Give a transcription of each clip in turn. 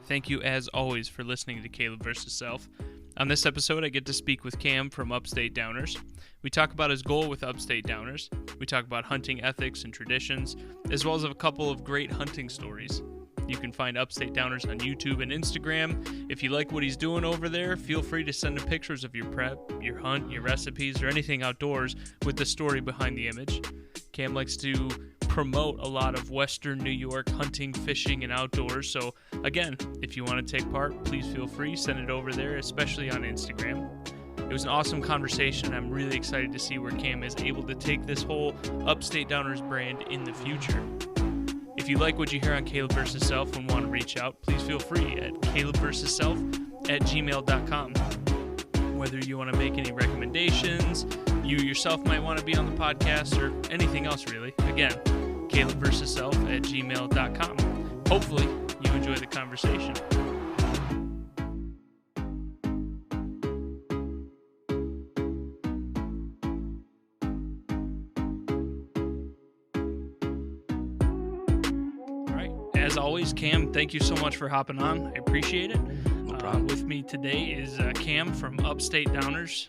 Thank you, as always, for listening to Caleb vs. Self. On this episode, I get to speak with Cam from Upstate Downers. We talk about his goal with Upstate Downers. We talk about hunting ethics and traditions, as well as a couple of great hunting stories. You can find Upstate Downers on YouTube and Instagram. If you like what he's doing over there, feel free to send him pictures of your prep, your hunt, your recipes, or anything outdoors with the story behind the image. Cam likes to promote a lot of Western New York hunting, fishing, and outdoors. So again, if you want to take part, please feel free, send it over there, especially on Instagram. It was an awesome conversation. I'm really excited to see where Cam is able to take this whole Upstate Downers brand in the future. If you like what you hear on Caleb vs. Self and want to reach out, please feel free at calebvsself@gmail.com. Whether you want to make any recommendations, you yourself might want to be on the podcast, or anything else really. Again, calebvsself@gmail.com. Hopefully, you enjoy the conversation. All right. As always, Cam, thank you so much for hopping on. I appreciate it. No problem. With me today is Cam from Upstate Downers.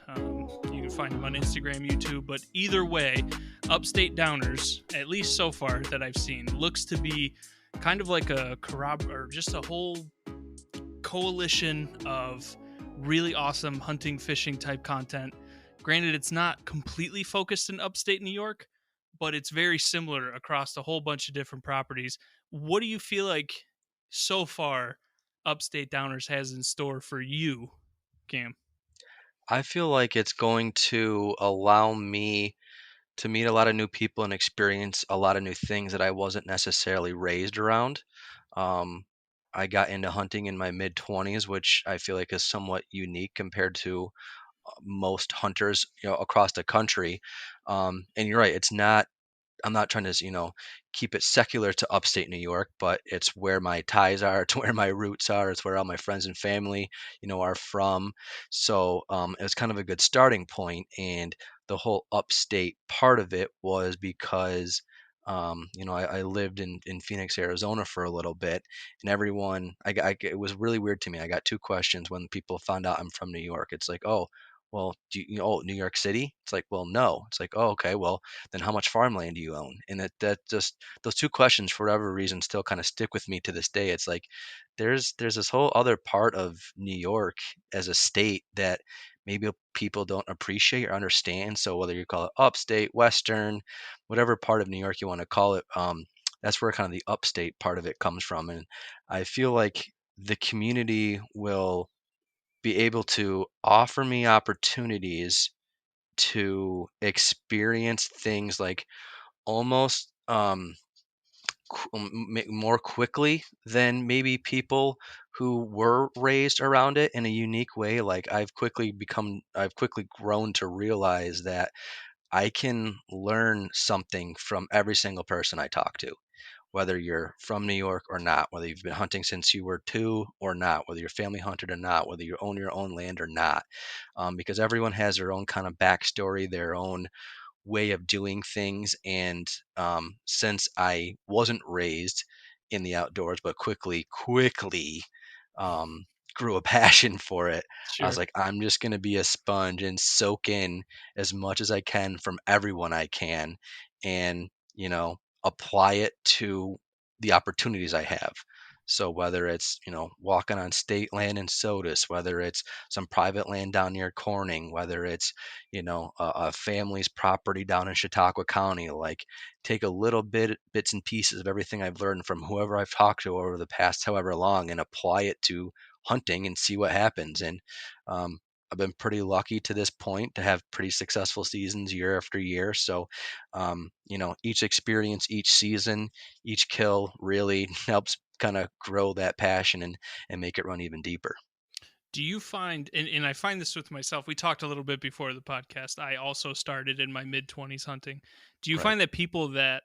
You can find him on Instagram, YouTube, but either way, Upstate Downers, at least so far that I've seen, looks to be kind of like a or just a whole coalition of really awesome hunting, fishing type content. Granted, it's not completely focused in upstate New York, but it's very similar across a whole bunch of different properties. What do you feel like so far Upstate Downers has in store for you, Cam? I feel like it's going to allow me to meet a lot of new people and experience a lot of new things that I wasn't necessarily raised around. I got into hunting in my mid 20s, which I feel like is somewhat unique compared to most hunters, across the country. And you're right, it's not. I'm not trying to, keep it secular to upstate New York, but it's where my ties are, it's where my roots are, it's where all my friends and family, are from. So it was kind of a good starting point. And the whole upstate part of it was because, I lived in Phoenix, Arizona for a little bit, and everyone, it was really weird to me. I got two questions when people found out I'm from New York. It's like, oh, well, oh, New York City? It's like, well, no. It's like, oh, okay, well, then how much farmland do you own? And that just those two questions, for whatever reason, still kind of stick with me to this day. It's like there's this whole other part of New York as a state that maybe people don't appreciate or understand. So whether you call it upstate, western, whatever part of New York you want to call it, that's where kind of the upstate part of it comes from. And I feel like the community will be able to offer me opportunities to experience things like almost more quickly than maybe people who were raised around it in a unique way. Like I've quickly grown to realize that I can learn something from every single person I talk to, whether you're from New York or not, whether you've been hunting since you were two or not, whether you're family hunted or not, whether you own your own land or not, because everyone has their own kind of backstory, their own way of doing things. And since I wasn't raised in the outdoors, but quickly um, grew a passion for it, I was Sure. like, I'm just going to be a sponge and soak in as much as I can from everyone I can, and apply it to the opportunities I have. So whether it's, walking on state land in Sodus, whether it's some private land down near Corning, whether it's, a family's property down in Chautauqua County, like take a little bits and pieces of everything I've learned from whoever I've talked to over the past however long and apply it to hunting and see what happens. And I've been pretty lucky to this point to have pretty successful seasons year after year. So, each experience, each season, each kill really helps kind of grow that passion and make it run even deeper. Do you find, and I find this with myself, we talked a little bit before the podcast. I also started in my mid 20s hunting. Do you Right. find that people that,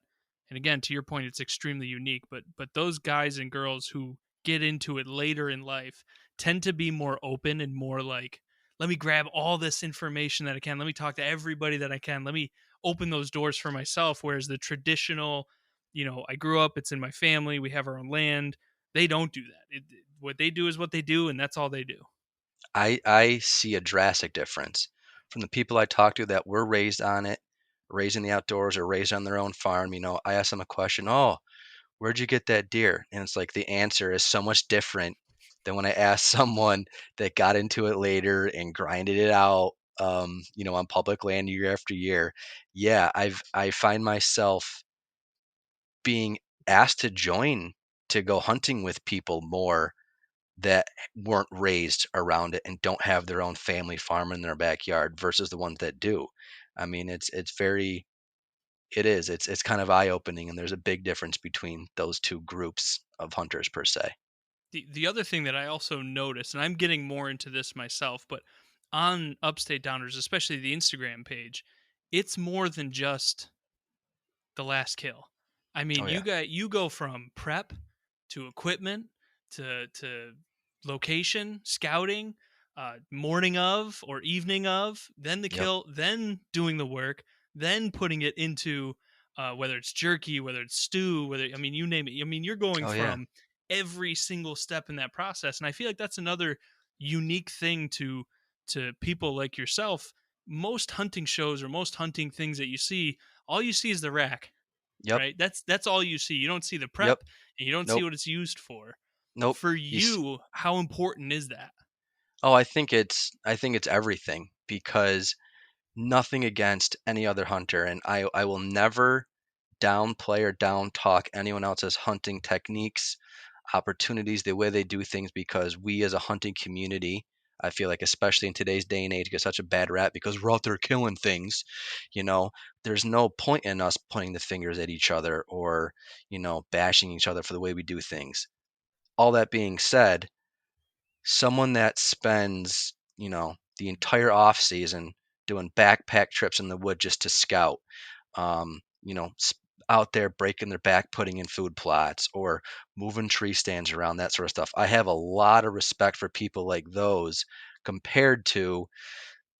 and again, to your point, it's extremely unique, but those guys and girls who get into it later in life tend to be more open and more like, let me grab all this information that I can. Let me talk to everybody that I can. Let me open those doors for myself. Whereas the traditional, I grew up, it's in my family, we have our own land. They don't do that. What they do is what they do, and that's all they do. I see a drastic difference from the people I talk to that were raised on it, raised in the outdoors or raised on their own farm. I ask them a question, "Oh, where'd you get that deer?" And it's like the answer is so much different than when I ask someone that got into it later and grinded it out, on public land year after year. Yeah, I find myself being asked to join to go hunting with people more that weren't raised around it and don't have their own family farm in their backyard versus the ones that do. I mean, it's kind of eye-opening, and there's a big difference between those two groups of hunters per se. The other thing that I also noticed, and I'm getting more into this myself, but on Upstate Downers, especially the Instagram page, it's more than just the last kill. I mean, Oh yeah. you go from prep to equipment to location, scouting, morning of or evening of, then the Yep. kill, then doing the work, then putting it into whether it's jerky, whether it's stew, whether I mean you name it. I mean you're going Oh yeah. from every single step in that process, and I feel like that's another unique thing to people like yourself. Most hunting shows or most hunting things that you see, all you see is the rack, Yep. right? That's all you see. You don't see the Yep. prep and you don't see Nope. what it's used for. Nope. For You s- you, how important is that? oh, I think it's everything because nothing against any other hunter, and I will never downplay or down talk anyone else's hunting techniques, opportunities, the way they do things, because we as a hunting community, I feel like, especially in today's day and age, get such a bad rap because we're out there killing things. You know, there's no point in us pointing the fingers at each other or, bashing each other for the way we do things. All that being said, someone that spends, the entire off season doing backpack trips in the wood just to scout, um, you know, s- out there breaking their back, putting in food plots or moving tree stands around, that sort of stuff. I have a lot of respect for people like those compared to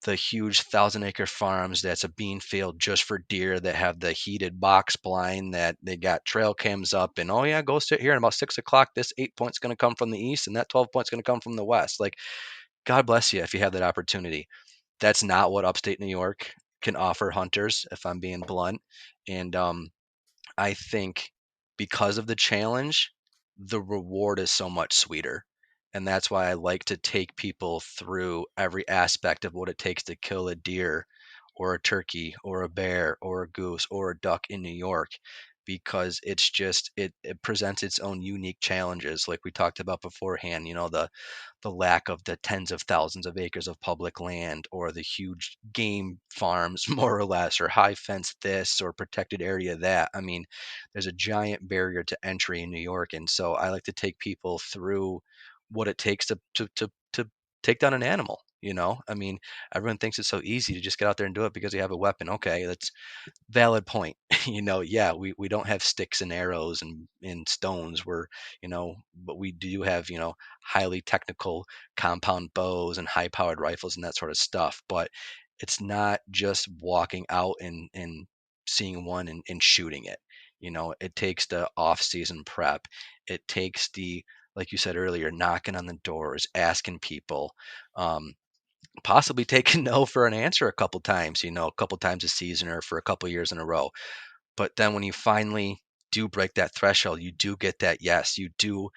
the huge 1,000-acre farms that's a bean field just for deer that have the heated box blind that they got trail cams up and, oh yeah, go sit here and about 6 o'clock, this 8 point's going to come from the east and that 12 point's going to come from the west. Like, God bless you if you have that opportunity. That's not what upstate New York can offer hunters, if I'm being blunt. And I think because of the challenge, the reward is so much sweeter. And that's why I like to take people through every aspect of what it takes to kill a deer or a turkey or a bear or a goose or a duck in New York, because it presents its own unique challenges like we talked about beforehand, the lack of the tens of thousands of acres of public land or the huge game farms, more or less, or high fence this or protected area that. I mean, there's a giant barrier to entry in New York. And so I like to take people through what it takes to take down an animal. I mean, everyone thinks it's so easy to just get out there and do it because you have a weapon. Okay, that's valid point. Yeah, we don't have sticks and arrows and stones. But we do have, highly technical compound bows and high powered rifles and that sort of stuff. But it's not just walking out and seeing one and shooting it. It takes the off season prep. It takes the, like you said earlier, knocking on the doors, asking people, possibly taking no for an answer a couple times, a couple times a season or for a couple years in a row. But then when you finally do break that threshold, you do get that yes, you do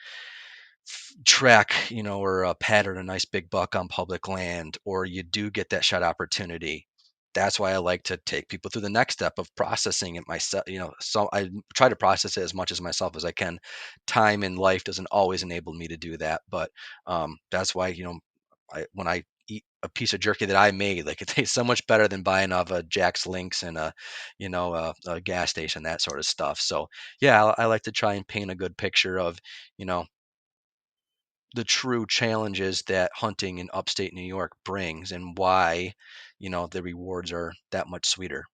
track, or pattern a nice big buck on public land, or you do get that shot opportunity. That's why I like to take people through the next step of processing it myself. So I try to process it as much as myself as I can. Time in life doesn't always enable me to do that, but that's why, when I eat a piece of jerky that I made, like, it tastes so much better than buying off a Jack's Links and a gas station, that sort of stuff. So yeah, I like to try and paint a good picture of, you know, the true challenges that hunting in upstate New York brings and why, the rewards are that much sweeter.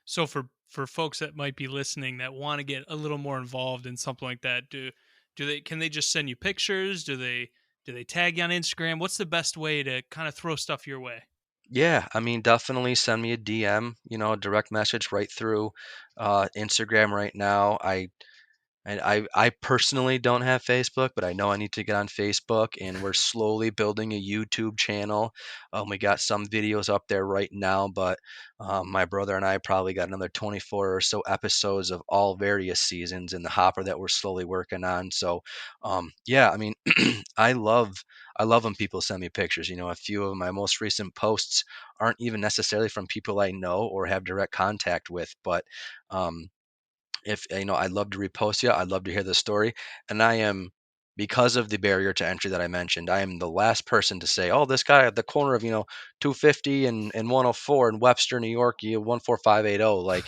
So for folks that might be listening that want to get a little more involved in something like that, do they can they just send you pictures? Do they tag you on Instagram? What's the best way to kind of throw stuff your way? Yeah, I mean, definitely send me a DM, a direct message right through Instagram right now. And I personally don't have Facebook, but I know I need to get on Facebook, and we're slowly building a YouTube channel. We got some videos up there right now, but my brother and I probably got another 24 or so episodes of all various seasons in the hopper that we're slowly working on. So, yeah, I mean, I love when people send me pictures. You know, a few of my most recent posts aren't even necessarily from people I know or have direct contact with, but um, if I'd love to repost you, I'd love to hear the story. And I am, because of the barrier to entry that I mentioned, I am the last person to say, oh, this guy at the corner of 250 and 104 in Webster, New York, 14580. Like,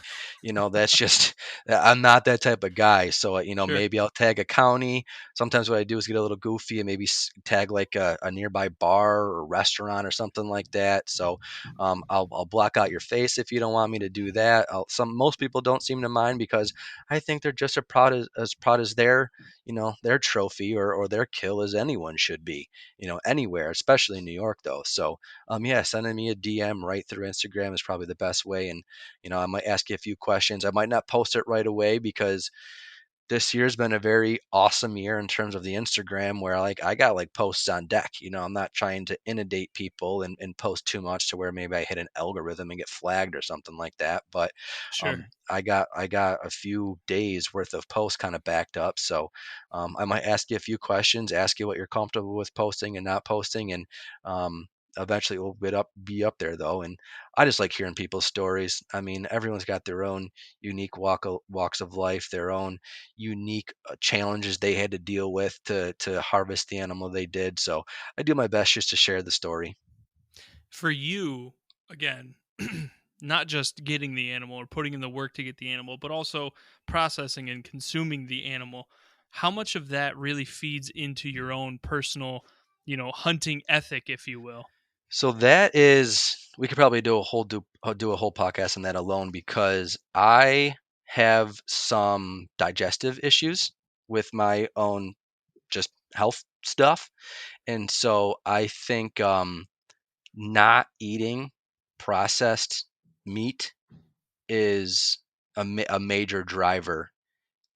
that's just I'm not that type of guy. So Sure. maybe I'll tag a county. Sometimes what I do is get a little goofy and maybe tag like a nearby bar or restaurant or something like that. So I'll block out your face if you don't want me to do that. Most people don't seem to mind because I think they're just as proud as their trophy or their kill as anyone should be, anywhere, especially in New York though. So yeah, sending me a DM right through Instagram is probably the best way. And I might ask you a few questions. I might not post it right away because this year's been a very awesome year in terms of the Instagram where like I got like posts on deck. I'm not trying to inundate people and post too much to where maybe I hit an algorithm and get flagged or something like that. But Sure. I got a few days worth of posts kind of backed up. So I might ask you a few questions, ask you what you're comfortable with posting and not posting, and eventually it will be up there though. And I just like hearing people's stories. I mean, everyone's got their own unique walks of life, their own unique challenges they had to deal with to harvest the animal they did. So I do my best just to share the story. For you, again, not just getting the animal or putting in the work to get the animal, but also processing and consuming the animal, how much of that really feeds into your own personal, hunting ethic, if you will? So that is, we could probably do a whole podcast on that alone because I have some digestive issues with my own just health stuff, and so I think not eating processed meat is a major driver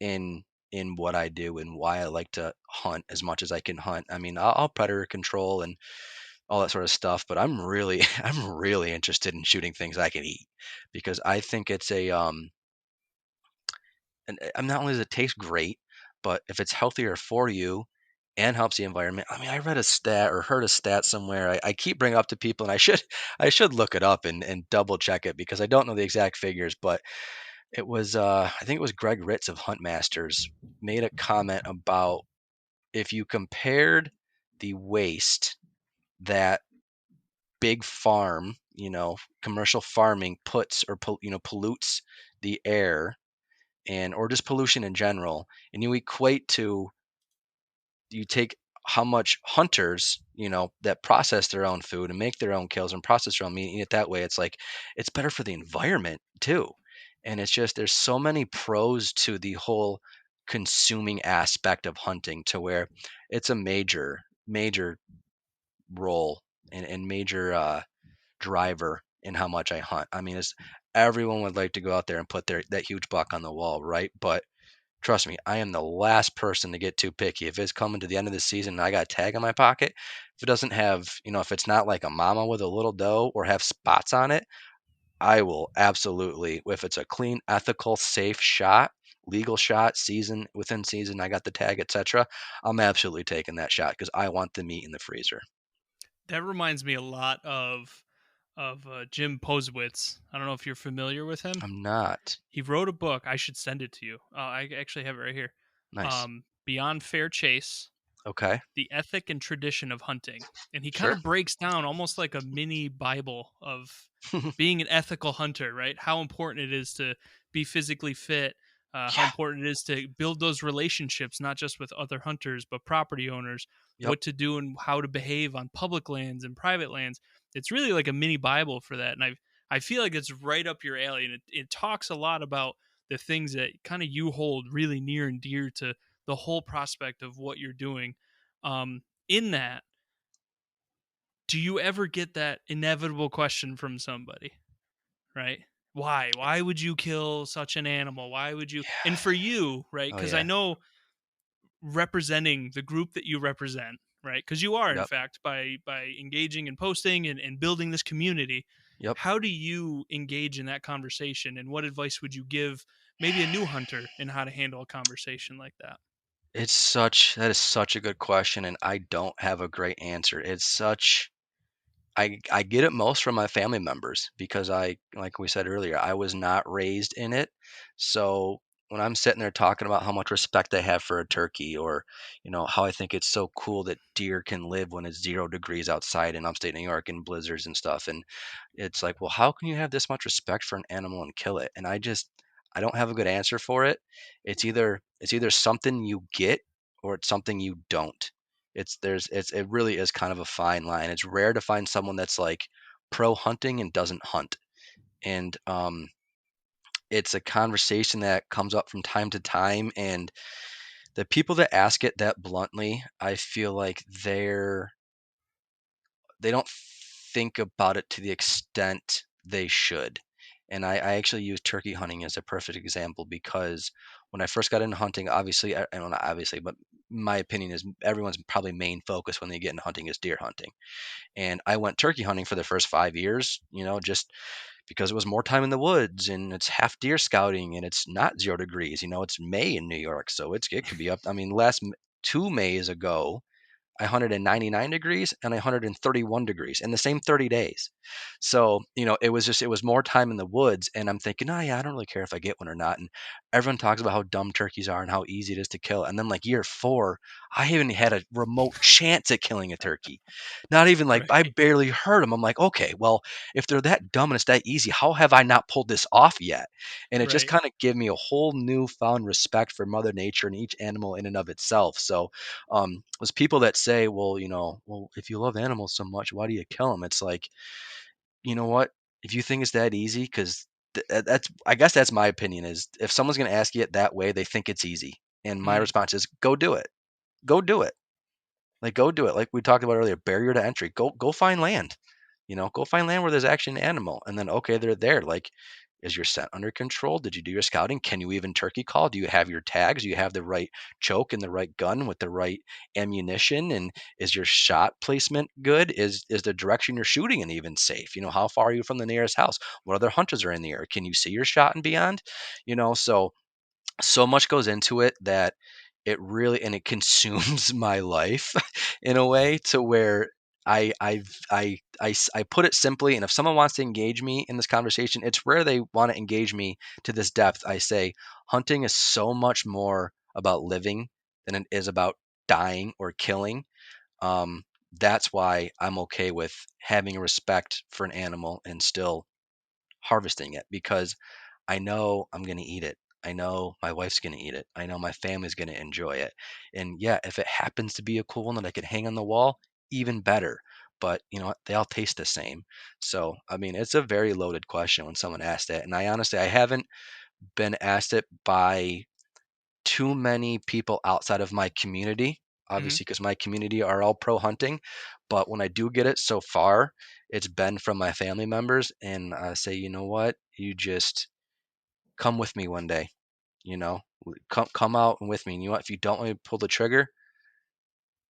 in what I do and why I like to hunt as much as I can hunt. I mean, I'll predator control and all that sort of stuff, but I'm really I'm really interested in shooting things I can eat because I think it's and I'm not only does it taste great, but if it's healthier for you and helps the environment. I mean, I read a stat or heard a stat somewhere. I keep bringing it up to people, and I should look it up and double check it because I don't know the exact figures, but it was I think it was Greg Ritz of Hunt Masters made a comment about if you compared the waste that big farm, commercial farming puts or pollutes the air and or just pollution in general, and you equate to you take how much hunters, that process their own food and make their own kills and process their own meat, and eat it that way. It's like it's better for the environment too. And it's just there's so many pros to the whole consuming aspect of hunting to where it's a major role and major driver in how much I hunt. I mean, it's everyone would like to go out there and put that huge buck on the wall, right? But trust me, I am the last person to get too picky. If it's coming to the end of the season and I got a tag in my pocket, if it doesn't have, if it's not like a mama with a little doe or have spots on it, I will absolutely, if it's a clean, ethical, safe shot, legal shot, season within season, I got the tag, etc. I'm absolutely taking that shot because I want the meat in the freezer. That reminds me a lot of Jim Posewitz. I don't know if you're familiar with him. I'm not. He wrote a book. I should send it to you. I actually have it right here. Nice. Beyond Fair Chase: Okay. The Ethic and Tradition of Hunting. And he kind Sure. of breaks down almost like a mini Bible of being an ethical hunter, right? How important it is to be physically fit, how Yeah. important it is to build those relationships, not just with other hunters, but property owners, Yep. what to do and how to behave on public lands and private lands. It's really like a mini Bible for that. And I feel like it's right up your alley. And it talks a lot about the things that kind of you hold really near and dear to the whole prospect of what you're doing. In that, do you ever get that inevitable question from somebody, right? Why would you kill such an animal? Why would you? And for you, right? Oh, Because I yeah. know representing the group that you represent, right? Because you are, in Yep. fact, by engaging and posting and building this community. Yep. How do you engage in that conversation, and what advice would you give maybe a new hunter in how to handle a conversation like that? That is such a good question, and I don't have a great answer. It's such I get it most from my family members because like we said earlier, I was not raised in it. So when I'm sitting there talking about how much respect I have for a turkey, or how I think it's so cool that deer can live when it's 0 degrees outside in upstate New York and blizzards and stuff, and it's like, well, how can you have this much respect for an animal and kill it? And I don't have a good answer for it. It's either something you get or it's something you don't. It really is kind of a fine line. It's rare to find someone that's like pro hunting and doesn't hunt. And it's a conversation that comes up from time to time, and the people that ask it that bluntly, I feel like they don't think about it to the extent they should. And I actually use turkey hunting as a perfect example because when I first got into hunting, obviously, I don't know, obviously, but my opinion is everyone's probably main focus when they get into hunting is deer hunting. And I went turkey hunting for the first 5 years, just because it was more time in the woods and it's half deer scouting and it's not 0 degrees. It's May in New York, so it could be up. I mean, 2 Mays ago, I hunted in 99 degrees and I hunted in 31 degrees in the same 30 days. So, it was more time in the woods. And I'm thinking, oh, yeah, I don't really care if I get one or not. And everyone talks about how dumb turkeys are and how easy it is to kill. And then, like year 4, I haven't had a remote chance at killing a turkey. Not even like I Right, barely heard them. I'm like, okay, well, if they're that dumb and it's that easy, how have I not pulled this off yet? And it just right. kind of gave me a whole newfound respect for Mother Nature and each animal in and of itself. So, was people that say, well, if you love animals so much, why do you kill them? It's like, you know what? If you think it's that easy, because I guess that's my opinion is if someone's going to ask you it that way, they think it's easy. And my Mm, response is, go do it. Go do it. Like, go do it. Like we talked about earlier, barrier to entry. Go find land. Go find land where there's actually an animal, and then okay, they're there. Like, is your scent under control? Did you do your scouting? Can you even turkey call? Do you have your tags? Do you have the right choke and the right gun with the right ammunition? And is your shot placement good? Is the direction you're shooting in even safe? How far are you from the nearest house? What other hunters are in the air? Can you see your shot and beyond? So much goes into it that it consumes my life in a way to where I put it simply, and if someone wants to engage me in this conversation, it's rare they want to engage me to this depth. I say hunting is so much more about living than it is about dying or killing. um, that's why I'm okay with having a respect for an animal and still harvesting it, because I know I'm going to eat it. I know my wife's going to eat it. I know my family's going to enjoy it. And yeah, if it happens to be a cool one that I could hang on the wall, even better. But you know what? They all taste the same. So, I mean, it's a very loaded question when someone asks that. And I haven't been asked it by too many people outside of my community, mhm. obviously, because my community are all pro hunting. But when I do get it so far, it's been from my family members. And I say, you know what? You just come with me one day, come out and with me. And if you don't want me to pull the trigger,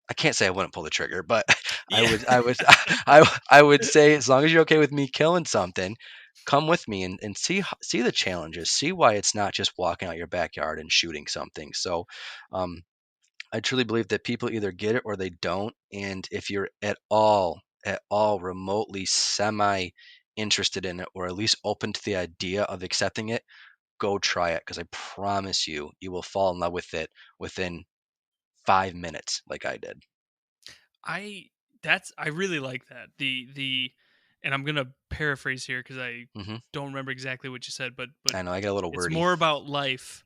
I can't say I wouldn't pull the trigger, but Yeah. I would, I would say as long as you're okay with me killing something, come with me and see the challenges, see why it's not just walking out your backyard and shooting something. So, um, I truly believe that people either get it or they don't. And if you're at all remotely semi interested in it, or at least open to the idea of accepting it, go try it, because I promise you, you will fall in love with it within 5 minutes, like I did. I I really like that. The and I'm gonna paraphrase here because I Hmm. don't remember exactly what you said, but I know I get a little it's wordy. more about life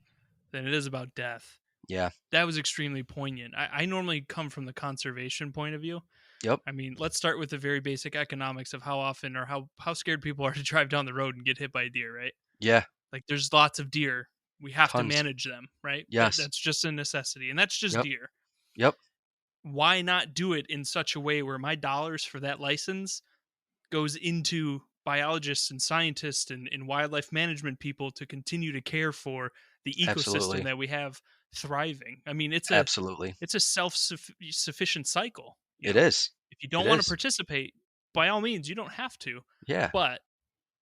than it is about death. Yeah. That was extremely poignant. I normally come from the conservation point of view. Yep. I mean, let's start with the very basic economics of how often or how scared people are to drive down the road and get hit by a deer, right? Yeah. Like there's lots of deer. We have to Tons. manage them, right? Yes. That's just a necessity. And that's just Yep. deer. Yep. Why not do it in such a way where my dollars for that license goes into biologists and scientists and wildlife management people to continue to care for the ecosystem Absolutely. that we have thriving. I mean, Absolutely. it's a self-sufficient cycle. It is. If you It don't want to is. participate, by all means, you don't have to. Yeah. But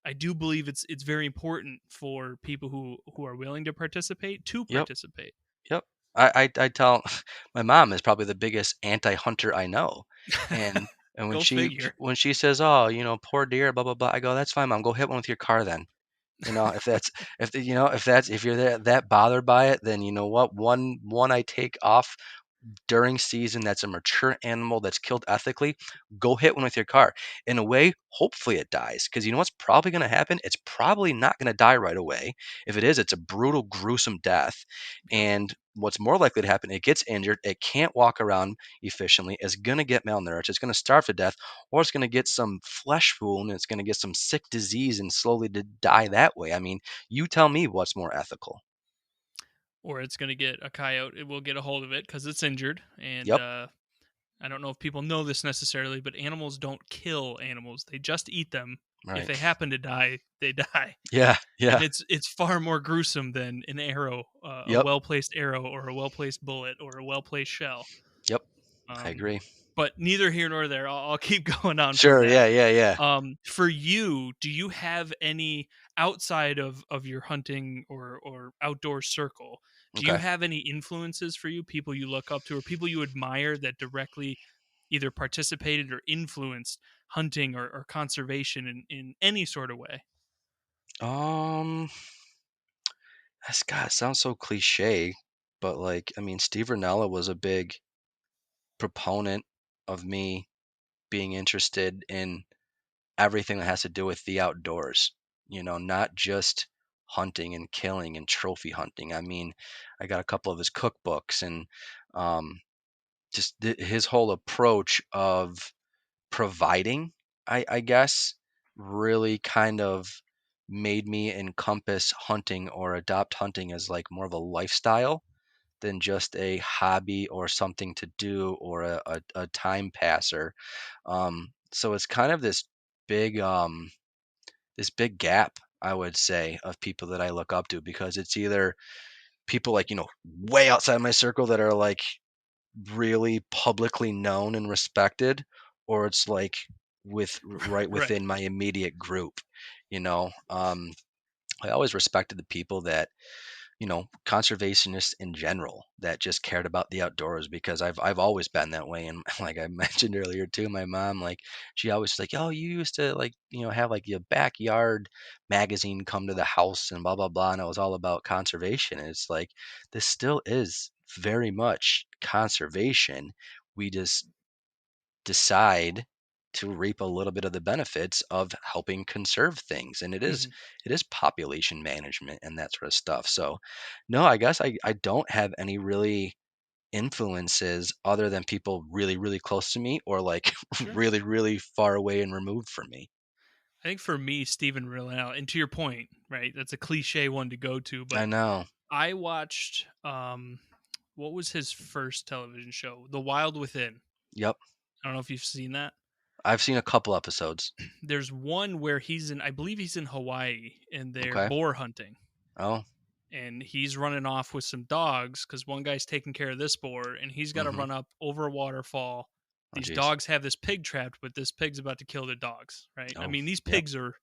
I do believe it's very important for people who are willing to participate to Yep. participate. Yep. I tell my mom is probably the biggest anti-hunter I know, and when Go figure. she says, "Oh, poor deer, blah blah blah," I go, "That's fine, mom. Go hit one with your car then." If that's if you're that bothered by it, then you know what? One I take off during season that's a mature animal that's killed ethically, go hit one with your car. In a way, hopefully it dies. Because you know what's probably going to happen? It's probably not going to die right away. If it is, it's a brutal, gruesome death. Yep. And what's more likely to happen, it gets injured, it can't walk around efficiently, it's going to get malnourished, it's going to starve to death, or it's going to get some flesh wound, and it's going to get some sick disease and slowly to die that way. I mean, you tell me what's more ethical. Or it's going to get a coyote. It will get a hold of it because it's injured. And Yep. I don't know if people know this necessarily, but animals don't kill animals. They just eat them. If Right. they happen to die, they die. Yeah. And Yeah. it's far more gruesome than an arrow, a Yep. well placed arrow, or a well placed bullet, or a well placed shell. Yep. I Um, agree. but neither here nor there. I'll keep going on from Sure. that. Yeah. Yeah. Yeah. For you, do you have any outside of your hunting or outdoor circle? Do you Okay. have any influences for you, people you look up to, or people you admire that directly either participated or influenced hunting or conservation in any sort of way? Um, God, it sounds so cliche, but like, I mean, Steve Rinella was a big proponent of me being interested in everything that has to do with the outdoors, not just hunting and killing and trophy hunting. I mean, I got a couple of his cookbooks and um, just his whole approach of providing, I guess, really kind of made me encompass hunting or adopt hunting as like more of a lifestyle than just a hobby or something to do or a time passer. So it's kind of big this big gap, I would say, of people that I look up to because it's either people like, way outside my circle that are like really publicly known and respected, or it's like right Right. within my immediate group. You know, I always respected the people that conservationists in general that just cared about the outdoors because I've always been that way. And like I mentioned earlier too, my mom, like she always was like, oh, you used to like have like your backyard magazine come to the house and blah blah blah, and it was all about conservation. And it's like this still is very much conservation. We just decide to reap a little bit of the benefits of helping conserve things, and Mhm. it is population management and that sort of stuff. So no, I guess I don't have any really influences other than people really really close to me or like Sure. really really far away and removed from me. I think for me, Stephen Rillenau, and to your point, right, that's a cliche one to go to, I but know. I watched what was his first television show? The Wild Within. Yep. I don't know if you've seen that. I've seen a couple episodes. There's one where I believe he's in Hawaii and they're Okay. boar hunting. Oh. And he's running off with some dogs because one guy's taking care of this boar and he's got to Mm-hmm. run up over a waterfall. Oh These geez. dogs have this pig trapped, but this pig's about to kill the dogs, right? I Oh. mean, these Yep. pigs are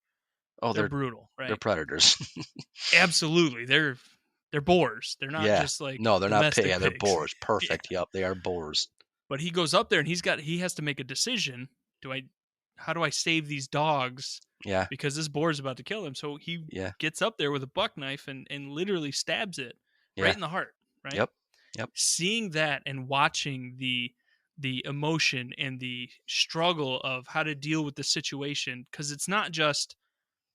Oh, they're brutal, they're right? predators. Absolutely. They're boars. They're not Yeah. just like No, they're not pig. domestic Yeah, they're pigs. boars. Yeah. Perfect. Yep, they are boars. But he goes up there and he has to make a decision. Do I How do I save these dogs Yeah. because this boar is about to kill him? So he Yeah. gets up there with a buck knife and literally stabs it right Yeah. in the heart, right? Yep. Yep. Seeing that and watching the emotion and the struggle of how to deal with the situation, because it's not just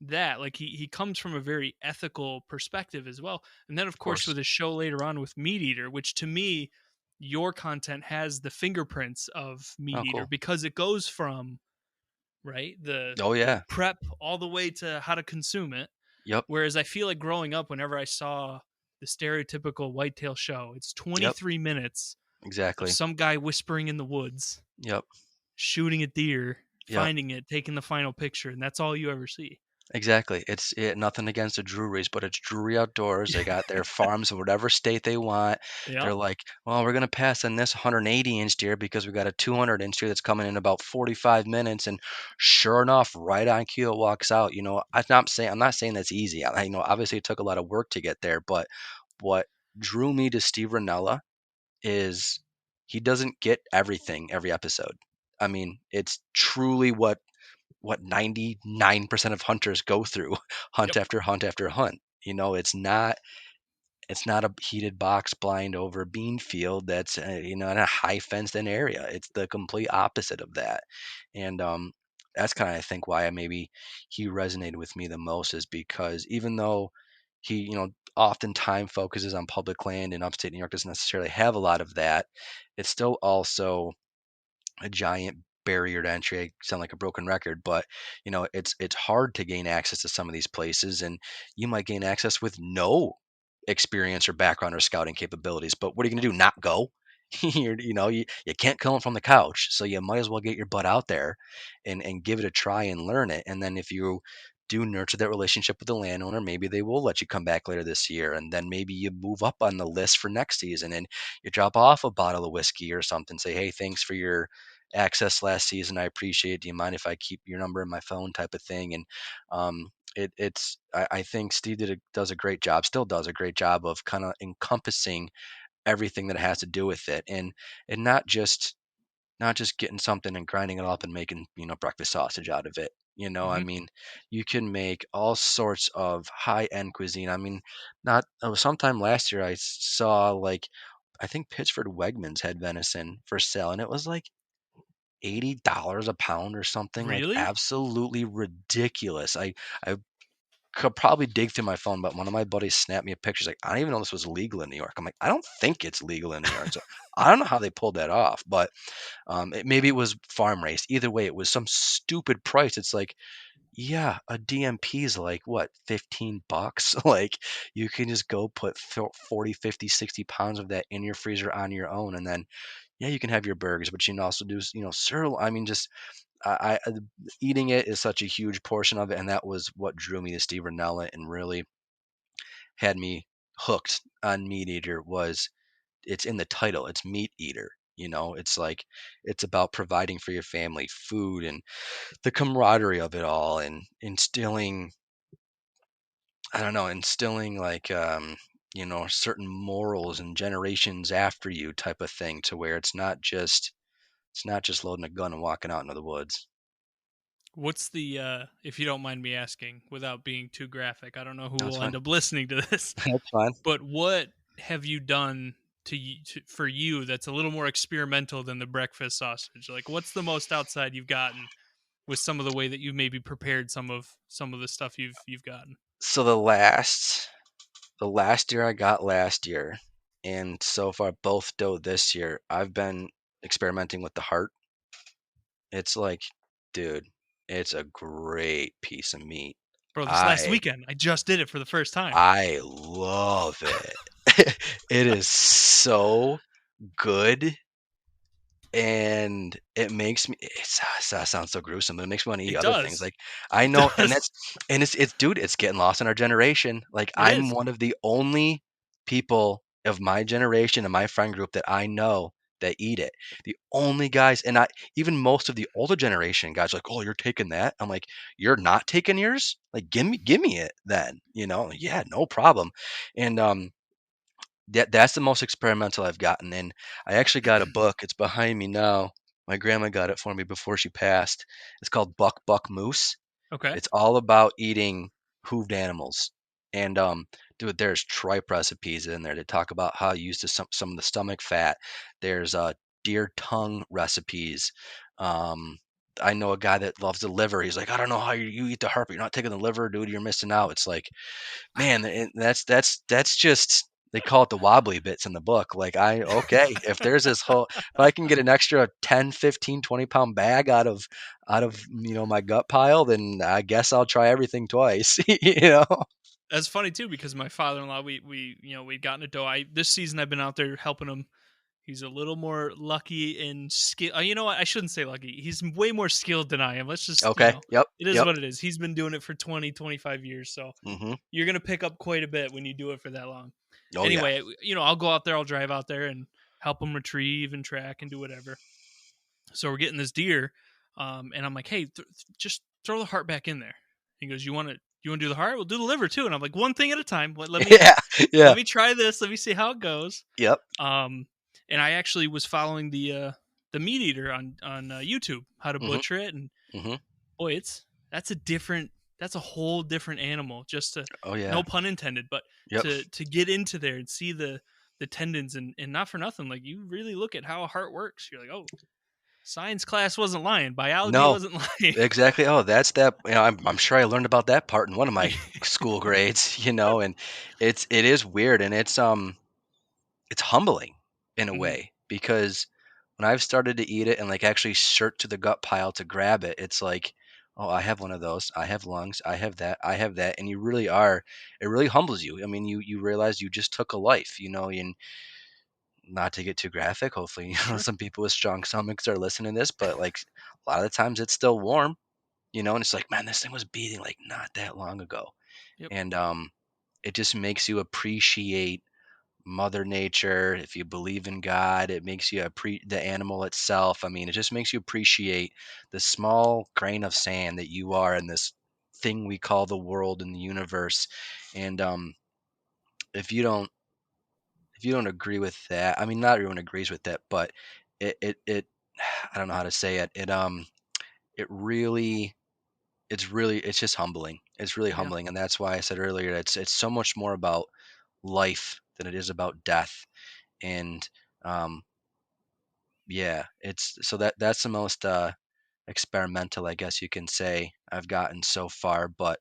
that, like he comes from a very ethical perspective as well. And then of Of course course. with his show later on with Meat Eater, which to me your content has the fingerprints of Meat Oh, Eater cool. because it goes from right Oh, the yeah. prep all the way to how to consume it. Yep. Whereas I feel like growing up, whenever I saw the stereotypical whitetail show, it's Yep. 23 minutes of Exactly. some guy whispering in the woods, Yep. shooting a deer, Yep. finding it, taking the final picture, and that's all you ever see. Exactly. Nothing against the Drury's, but it's Drury Outdoors. They got their farms in whatever state they want. They're Yep. like, well, we're gonna pass on this 180-inch deer because we got a 200-inch deer that's coming in about 45 minutes, and sure enough, right on cue it walks out. I'm not saying that's easy. Obviously it took a lot of work to get there, but what drew me to Steve Ranella is he doesn't get everything every episode. I mean, it's truly what 99% of hunters go through hunt Yep. after hunt after hunt. It's not a heated box blind over a bean field that's in a high fenced in area. It's the complete opposite of that. And that's kind of I think why maybe he resonated with me the most is because even though he oftentimes focuses on public land and upstate New York doesn't necessarily have a lot of that, it's still also a giant barrier to entry. I sound like a broken record, but it's hard to gain access to some of these places, and you might gain access with no experience or background or scouting capabilities. But what are you going to do? Not go? You can't come from the couch, so you might as well get your butt out there and give it a try and learn it. And then if you do nurture that relationship with the landowner, maybe they will let you come back later this year, and then maybe you move up on the list for next season, and you drop off a bottle of whiskey or something. Say, hey, thanks for your access last season. I appreciate it. Do you mind if I keep your number in my phone, type of thing? And I think Steve does a great job, still does a great job of kind of encompassing everything that has to do with it, and not just getting something and grinding it up and making breakfast sausage out of it. I Hmm. mean, you can make all sorts of high end cuisine. I mean, not sometime last year I saw, like, I think Pittsford Wegmans had venison for sale, and it was like $80 a pound or something, like Really? absolutely ridiculous. I could probably dig through my phone, but one of my buddies snapped me a picture. He's like, I don't even know this was legal in New York. I'm like, I don't think it's legal in New York. So I don't know how they pulled that off, but maybe it was farm raised. Either way, it was some stupid price. It's like, yeah, a DMP is like what, $15? Like, you can just go put 40, 50, 60 pounds of that in your freezer on your own, and then yeah, you can have your burgers, but you can also do sirloin. I mean, just eating it is such a huge portion of it, and that was what drew me to Steve Ranella and really had me hooked on Meat Eater. Was it's in the title, it's Meat Eater. It's like it's about providing for your family food and the camaraderie of it all, and instilling, I don't know, instilling like certain morals and generations after you type of thing, to where it's not just loading a gun and walking out into the woods. What's the if you don't mind me asking, without being too graphic, I don't know who That's will fine. end up listening to this, That's fine. but what have you done for you that's a little more experimental than the breakfast sausage? Like, what's the most outside you've gotten with some of the way that you maybe prepared some of the stuff you've gotten? So the last deer I got last year, and so far both doe this year, I've been experimenting with the heart. It's like, dude, it's a great piece of meat. Bro, this last I weekend I just did it for the first time. I love it. It is so good, and it makes me, that sounds so gruesome, but it makes me want to eat It other things. does. Like, I It know, and does. it's dude, it's getting lost in our generation. Like, It I'm is. one of the only people of my generation and my friend group that I know that eat it. The only guys, and I even most of the older generation guys are like, oh, you're taking that? I'm like, you're not taking yours? Like, give me it then. Yeah, no problem. And that's the most experimental I've gotten. And I actually got a book. It's behind me now. My grandma got it for me before she passed. It's called Buck Buck Moose. Okay. It's all about eating hooved animals. And dude, there's tripe recipes in there that talk about how you use some of the stomach fat. There's deer tongue recipes. Um, I know a guy that loves the liver. He's like, I don't know how you eat the heart, but you're not taking the liver, dude. You're missing out. It's like, man, and that's just, they call it the wobbly bits in the book. Like, okay, if there's if I can get an extra 10, 15, 20 pound bag out of my gut pile, then I guess I'll try everything twice. That's funny too because my father-in-law, we'd gotten a doe. This season I've been out there helping him He's a little more lucky in skill. You know what? I shouldn't say lucky. He's way more skilled than I am. Let's just, Okay. Yep. it is Yep. what it is. He's been doing it for 20, 25 years. So Mhm. you're going to pick up quite a bit when you do it for that long. Oh yeah. Anyway, I'll go out there, I'll drive out there and help him retrieve and track and do whatever. So we're getting this deer, and I'm like, hey, just throw the heart back in there. He goes, you want to do the heart? We'll do the liver too. And I'm like, one thing at a time. Let me Yeah. Yeah. let me try this. Let me see how it goes. Yep. Um, and I actually was following the meat eater on YouTube, how to Mhm. butcher it, and Mhm. boy, that's a whole different animal. Just to, Oh yeah. no pun intended, but Yep. to get into there and see the tendons, and not for nothing, like, you really look at how a heart works. You're like, oh, science class wasn't lying, biology No. wasn't lying. Exactly. Oh, that's that. I'm sure I learned about that part in one of my school grades. And it is weird, and it's humbling in a Mhm. way because when I've started to eat it and like actually search to the gut pile to grab it, it's like, oh, I have one of those. I have lungs. I have that. I have that. And you really are. It really humbles you. I mean, you realize you just took a life. And not to get too graphic. Hopefully, Sure. some people with strong stomachs are listening to this, but like a lot of the times it's still warm. And it's like, man, this thing was beating like not that long ago, Yep. and it just makes you appreciate Mother Nature. If you believe in God, it makes you the animal itself. I mean, it just makes you appreciate the small grain of sand that you are in this thing we call the world and the universe. And if you don't if you don't agree with that, I mean, not everyone agrees with that, but it I don't know how to say it. It really it's just humbling. It's really Yeah. humbling, and that's why I said earlier it's so much more about life than it is about death. And um, yeah, it's so that's the most experimental, I guess you can say, I've gotten so far. But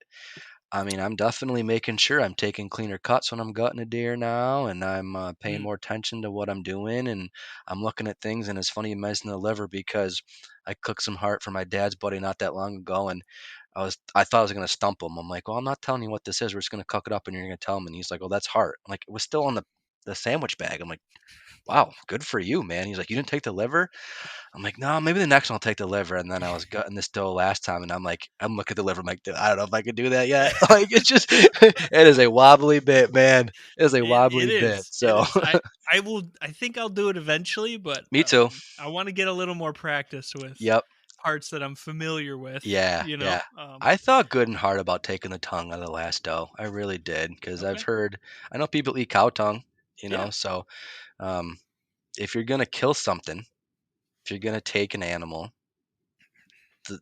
I mean, I'm definitely making sure I'm taking cleaner cuts when I'm gutting a deer now, and I'm paying Mm. more attention to what I'm doing, and I'm looking at things. And it's funny you mentioned the liver because I cooked some heart for my dad's buddy not that long ago, and I thought I was gonna stump him. I'm like, well, I'm not telling you what this is. We're just gonna cook it up, and you're gonna tell him. And he's like, well, that's heart. I'm like, it was still on the sandwich bag. I'm like, wow, good for you, man. He's like, you didn't take the liver? I'm like, no, maybe the next one I'll take the liver. And then I was gutting this doe last time, and I'm like, I'm looking at the liver. I'm like, "Dude, I don't know if I can do that yet." Like, it's just, it is a wobbly bit, man. It is a It wobbly bit. is. It So, is. I think I'll do it eventually, but me too. I want to get a little more practice with Yep. parts that I'm familiar with. Yeah. Yeah. Um, I thought good and hard about taking the tongue out of the last doe. I really did because okay. I know people eat cow tongue, Yeah. so um, if you're gonna kill something, if you're gonna take an animal, the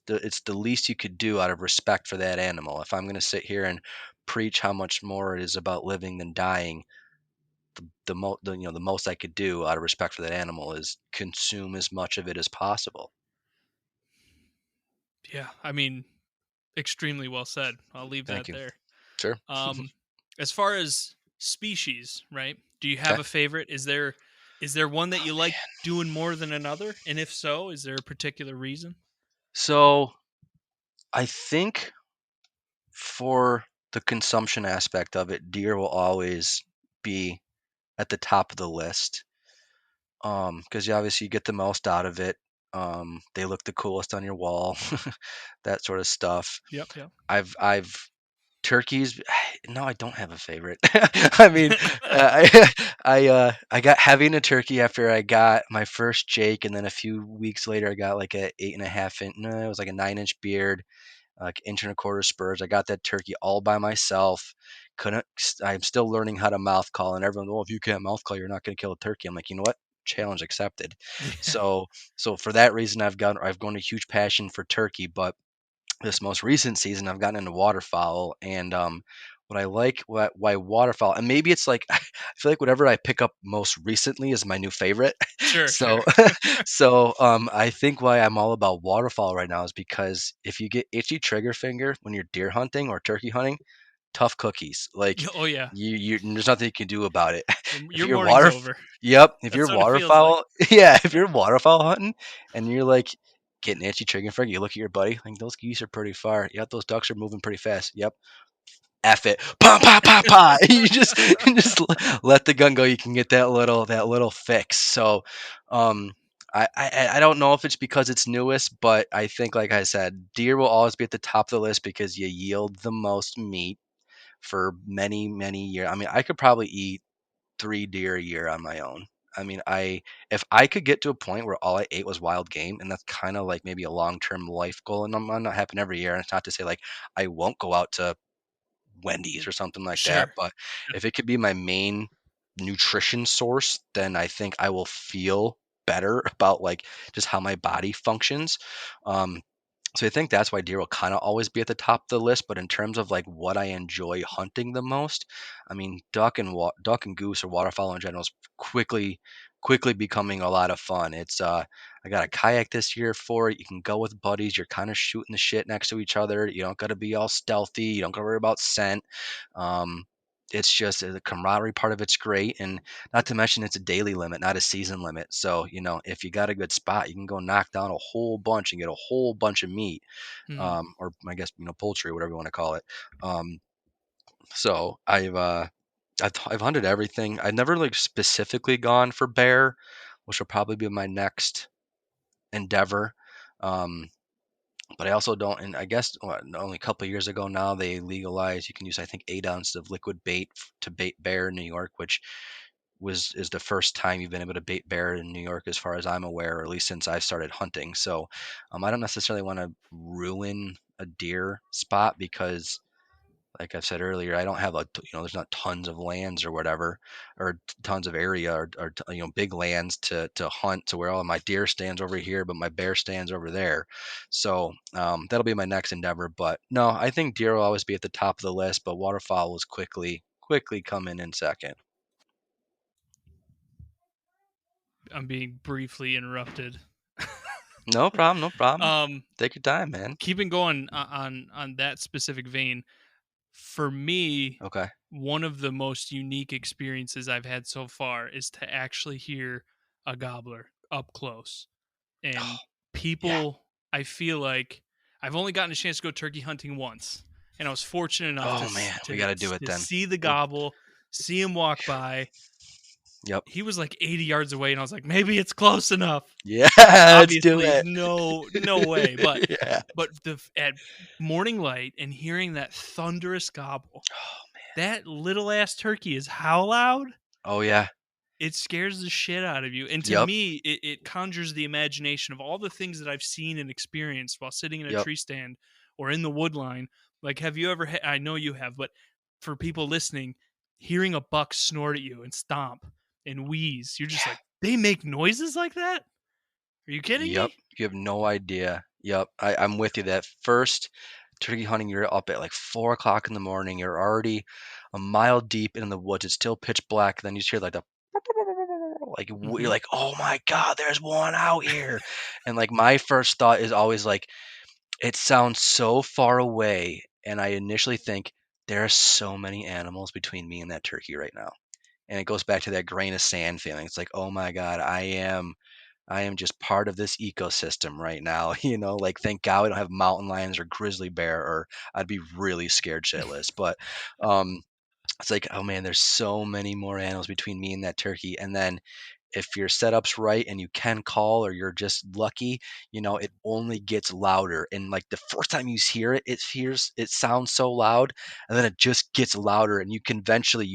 it's the least you could do out of respect for that animal. If I'm going to sit here and preach how much more it is about living than dying, the most I could do out of respect for that animal is consume as much of it as possible. Yeah. I mean, extremely well said. I'll leave Thank that you. there. Sure. Um, as far as species, right? Do you have Okay. a favorite? Is there one that you like doing more than another? And if so, is there a particular reason? So I think for the consumption aspect of it, deer will always be at the top of the list. Because you obviously get the most out of it. They look the coolest on your wall, that sort of stuff. Yep. Yep. I've turkeys. No, I don't have a favorite. I mean, I got heavy into turkey after I got my first Jake, and then a few weeks later I got like a 8.5 inch. No, it was like a 9 inch beard, like inch and a quarter spurs. I got that turkey all by myself. Couldn't. I'm still learning how to mouth call, and everyone, well, if you can't mouth call, you're not going to kill a turkey. I'm like, you know what? Challenge accepted. Yeah. So, for that reason, I've grown a huge passion for turkey. But this most recent season, I've gotten into waterfowl, and what I like, why waterfowl, and maybe it's like I feel like whatever I pick up most recently is my new favorite. Sure. Sure. So, I think why I'm all about waterfowl right now is because if you get itchy trigger finger when you're deer hunting or turkey hunting, tough cookies. Like Oh yeah. there's nothing you can do about it. If Your you're morning's water, over. yep. If you're That's what it feels like. waterfowl, yeah. If you're waterfowl hunting and you're like getting itchy trigger finger, you look at your buddy, like those geese are pretty far. Yep, those ducks are moving pretty fast. Yep, F it, pa pa pa pa. You just let the gun go. You can get that little fix. So, um, I don't know if it's because it's newest, but I think, like I said, deer will always be at the top of the list because you yield the most meat for many years. I mean, I could probably eat 3 deer a year on my own. I mean, I if I could get to a point where all I ate was wild game, and that's kind of like maybe a long term life goal, and I'm not happen every year. And it's not to say like I won't go out to Wendy's or something like that, Sure. but if it could be my main nutrition source, then I think I will feel better about like just how my body functions. Um, so I think that's why deer will kind of always be at the top of the list. But in terms of like what I enjoy hunting the most, I mean, duck and goose or waterfowl in general is quickly becoming a lot of fun. It's I got a kayak this year for it. You can go with buddies. You're kind of shooting the shit next to each other. You don't got to be all stealthy. You don't got to worry about scent. Um, it's just the camaraderie part of it's great, and not to mention it's a daily limit, not a season limit. So if you got a good spot, you can go knock down a whole bunch and get a whole bunch of meat, Mhm. or I guess poultry, whatever you want to call it. Um, so I've hunted everything. I've never like specifically gone for bear, which will probably be my next endeavor. Um, but I also don't, and I guess only a couple of years ago now they legalized you can use I think 8 ounces of liquid bait to bait bear in New York, which was is the first time you've been able to bait bear in New York, as far as I'm aware, or at least since I've started hunting. So I don't necessarily want to ruin a deer spot because, like I've said earlier, I don't have there's not tons of lands or whatever, or tons of area or big lands to hunt to where all my deer stands over here, but my bear stands over there. So that'll be my next endeavor. But no, I think deer will always be at the top of the list, but waterfowl is quickly coming in second. I'm being briefly interrupted. No problem, no problem. um, Take your time, man. keeping going on that specific vein, for me, Okay. one of the most unique experiences I've had so far is to actually hear a gobbler up close. And Yeah. people, I feel like I've only gotten a chance to go turkey hunting once, and I was fortunate enough Oh man, we to got to do it to then. see the We'll, gobble, see him walk by. yep. He was like 80 yards away, and I was like, maybe it's close enough. Yeah, let's do Obviously, it. no way. But Yeah. at morning light and hearing that thunderous gobble, that little ass turkey is how loud? Oh yeah. It scares the shit out of you. And to Yep. me, it conjures the imagination of all the things that I've seen and experienced while sitting in a Yep. tree stand or in the wood line. Like, have you ever, I know you have, but for people listening, hearing a buck snort at you and stomp and wheeze, you're just like, Yeah. they make noises like that? Are you kidding Yep. me? You have no idea. Yep. I'm with you. That first turkey hunting, you're up at like 4 o'clock in the morning. You're already a mile deep in the woods. It's still pitch black. Then you just hear like the you're Hmm. like, oh my god, there's one out here. And like my first thought is always like, it sounds so far away, and I initially think there are so many animals between me and that turkey right now. And it goes back to that grain of sand feeling. It's like, oh my god, I am just part of this ecosystem right now. Like thank God we don't have mountain lions or grizzly bear, or I'd be really scared shitless. But um, it's like, oh man, there's so many more animals between me and that turkey. And then if your setup's right and you can call or you're just lucky, it only gets louder. And like the first time you hear it, it sounds so loud, and then it just gets louder. And you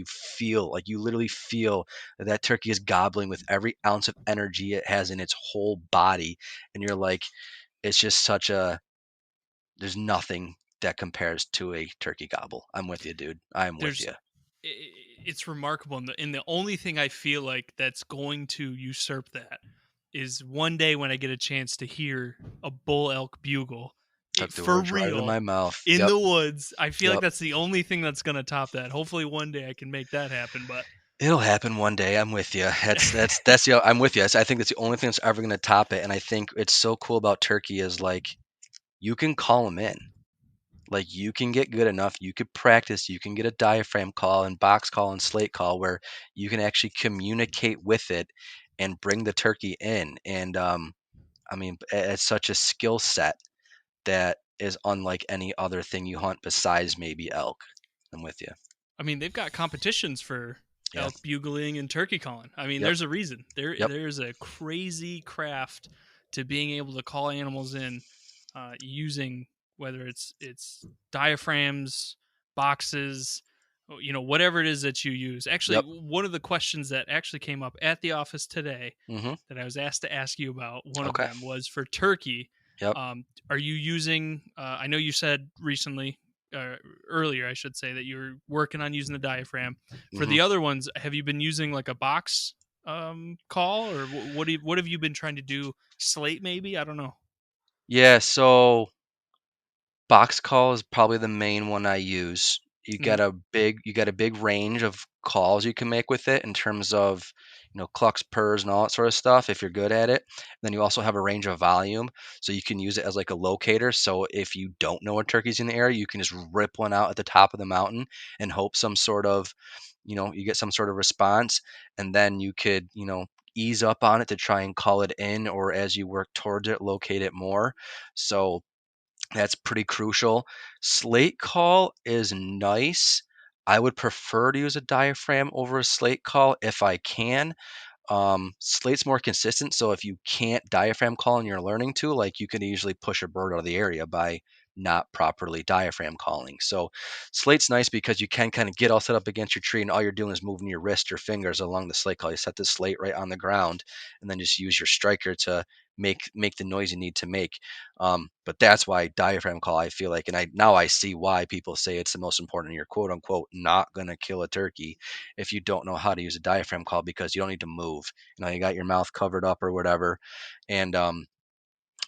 feel like you literally feel that turkey is gobbling with every ounce of energy it has in its whole body. And you're like, it's just there's nothing that compares to a turkey gobble. I'm with you, dude. I'm with There's, you. it's remarkable. And the only thing I feel like that's going to usurp that is one day when I get a chance to hear a bull elk bugle Took the for words right out of real my mouth. in Yep. the woods. I feel like Yep. that's the only thing that's going to top that. Hopefully, one day I can make that happen. But It'll happen one day. I'm with you. I'm with you. I think that's the only thing that's ever going to top it. And I think it's so cool about turkey is like you can call them in. Like you can get good enough. You could practice. You can get a diaphragm call and box call and slate call where you can actually communicate with it and bring the turkey in. And I mean, it's such a skill set that is unlike any other thing you hunt besides maybe elk. I'm with you. I mean, they've got competitions for Yeah. elk bugling and turkey calling. I mean, Yep. there's a reason. Yep. There's a crazy craft to being able to call animals in using whether it's diaphragms, boxes, whatever it is that you use. Actually, Yep. one of the questions that actually came up at the office today Mhm. that I was asked to ask you about, one of Okay. them was for turkey. Yep. Are you using? I know you said recently, uh, earlier, I should say, that you're working on using the diaphragm. For Mhm. the other ones, have you been using like a box call, or what have you been trying to do? Slate, maybe? I don't know. Yeah, so box call is probably the main one I use. Hmm. You got a big range of calls you can make with it in terms of, clucks, purrs, and all that sort of stuff if you're good at it. Then you also have a range of volume, so you can use it as like a locator. So if you don't know a turkey's in the area, you can just rip one out at the top of the mountain and hope some sort of, you get some sort of response, and then you could, ease up on it to try and call it in, or as you work towards it, locate it more. So that's pretty crucial. Slate call is nice. I would prefer to use a diaphragm over a slate call if I can. Slate's more consistent, so if you can't diaphragm call and you're learning to, like, you can usually push a bird out of the area by not properly diaphragm calling. So slate's nice because you can kind of get all set up against your tree, and all you're doing is moving your wrist or fingers along the slate call. You set the slate right on the ground, and then just use your striker to make the noise you need to make. But that's why diaphragm call, I feel like, and I see why people say it's the most important. You're quote unquote not gonna kill a turkey if you don't know how to use a diaphragm call, because you don't need to move. You got your mouth covered up or whatever, and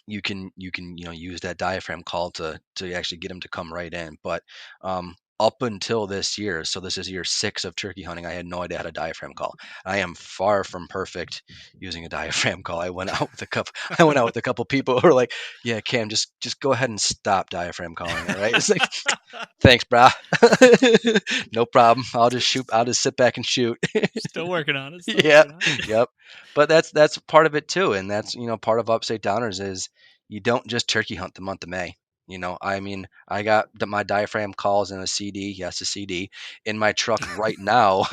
you can use that diaphragm call to actually get them to come right in. But up until this year, so this is year 6 of turkey hunting, I had no idea how to diaphragm call. I am far from perfect using a diaphragm call. I went out with a couple. I went out with a couple people who were like, "Yeah, Cam, just go ahead and stop diaphragm calling it." Right? It's like, thanks, brah. No problem. I'll just sit back and shoot. Still working on it. Still Yeah, working on it. yep. But that's part of it too, and that's part of Upstate Downers is you don't just turkey hunt the month of May. I mean, I got my diaphragm calls in a CD, yes, a CD, in my truck right now,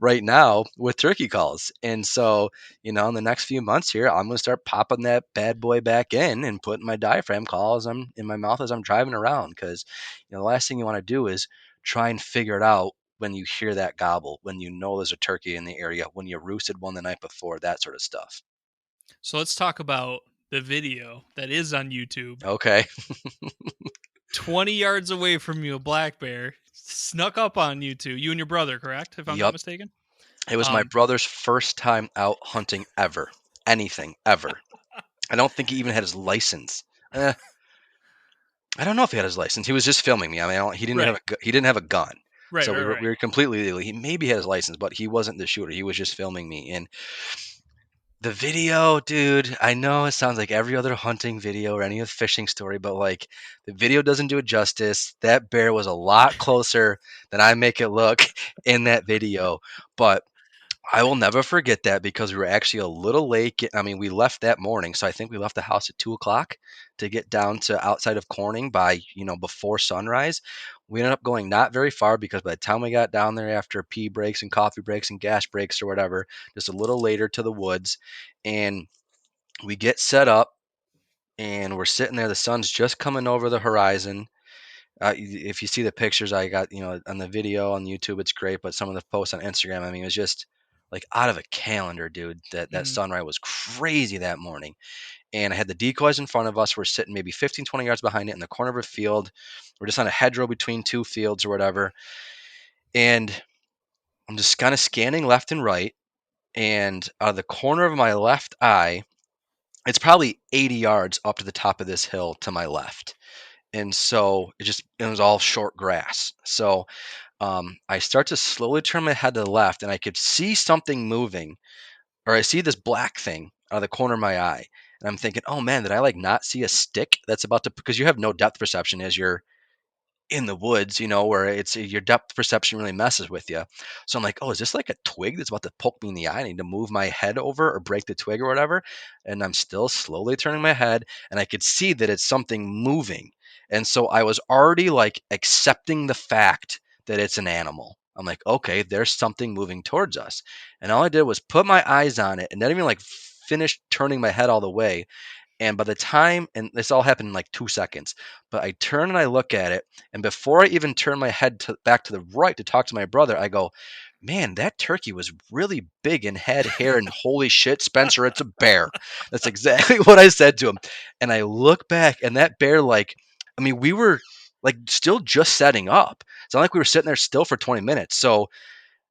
right now with turkey calls, and so in the next few months here, I'm gonna start popping that bad boy back in and putting my diaphragm calls I'm in my mouth as I'm driving around, because the last thing you want to do is try and figure it out when you hear that gobble, when you know there's a turkey in the area, when you roosted one the night before, that sort of stuff. So let's talk about the video that is on YouTube. Okay. 20 yards away from you, a black bear snuck up on you two. You and your brother, correct? If I'm not Yep. mistaken. It was my Um, brother's first time out hunting ever. Anything ever. I don't think he even had his license. Eh, I don't know if he had his license. He was just filming me. I mean, he didn't have right, he didn't have a gun. right, So right, we right. were completely legal. He maybe had his license, but he wasn't the shooter. He was just filming me. And the video, dude, I know it sounds like every other hunting video or any other fishing story, but like, the video doesn't do it justice. That bear was a lot closer than I make it look in that video. But I will never forget that, because we were actually a little late. I mean, we left that morning, so I think we left the house at 2 o'clock to get down to outside of Corning by before sunrise. We ended up going not very far, because by the time we got down there after pee breaks and coffee breaks and gas breaks or whatever, just a little later to the woods, and we get set up and we're sitting there. The sun's just coming over the horizon. If you see the pictures I got, on the video on YouTube, it's great. But some of the posts on Instagram, I mean, it was just like out of a calendar, dude. That Mm. sunrise was crazy that morning. And I had the decoys in front of us. We're sitting maybe 15, 20 yards behind it in the corner of a field. We're just on a hedgerow between two fields or whatever. And I'm just kind of scanning left and right. And out of the corner of my left eye, it's probably 80 yards up to the top of this hill to my left. And so it was all short grass. So I start to slowly turn my head to the left, and I could see something moving, or I see this black thing out of the corner of my eye. And I'm thinking, oh man, did I like not see a stick that's about to, because you have no depth perception as you're in the woods, where it's your depth perception really messes with you. So I'm like, oh, is this like a twig that's about to poke me in the eye? I need to move my head over or break the twig or whatever. And I'm still slowly turning my head, and I could see that it's something moving. And so I was already like accepting the fact that it's an animal. I'm like, okay, there's something moving towards us. And all I did was put my eyes on it and not even like finish turning my head all the way. And by the time, and this all happened in like 2 seconds, but I turn and I look at it. And before I even turn my head back to the right to talk to my brother, I go, man, that turkey was really big and had hair. And holy shit, Spencer, it's a bear. That's exactly what I said to him. And I look back and that bear, like, I mean, we were like still just setting up. It's not like we were sitting there still for 20 minutes. So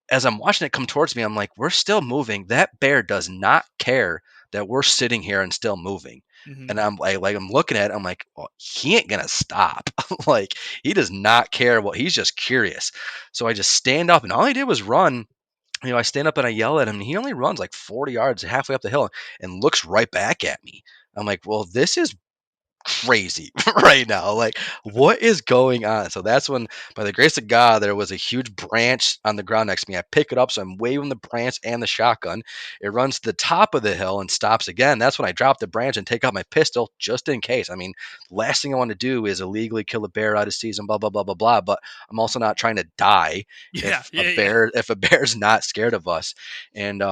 as I'm watching it come towards me, I'm like, we're still moving. That bear does not care that we're sitting here and still moving. Hmm. And I'm like I'm looking at it, I'm like, well, he ain't gonna stop. Like he does not care what he's just curious. So I just stand up and all he did was run. I stand up and I yell at him, and he only runs like 40 yards halfway up the hill and looks right back at me. I'm like, well, this is crazy right now. Like, what is going on? So that's when, by the grace of God, there was a huge branch on the ground next to me. I pick it up, so I'm waving the branch and the shotgun. It runs to the top of the hill and stops again. That's when I drop the branch and take out my pistol just in case. I mean, last thing I want to do is illegally kill a bear out of season, blah blah blah blah blah. But I'm also not trying to die Yeah, yeah, yeah. if a bear's not scared of us. And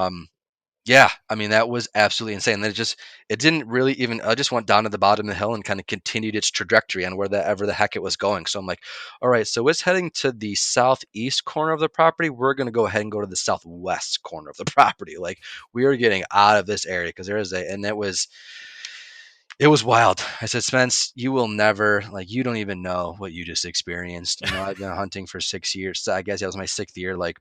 yeah, I mean, that was absolutely insane. Then it didn't really even, I just went down to the bottom of the hill and kind of continued its trajectory on wherever the heck it was going. So I'm like, all right, so it's heading to the southeast corner of the property. We're going to go ahead and go to the southwest corner of the property. Like, we are getting out of this area because and it was wild. I said, Spence, you will never, like, you don't even know what you just experienced. I've been hunting for 6 years. So I guess that was my sixth year. Like,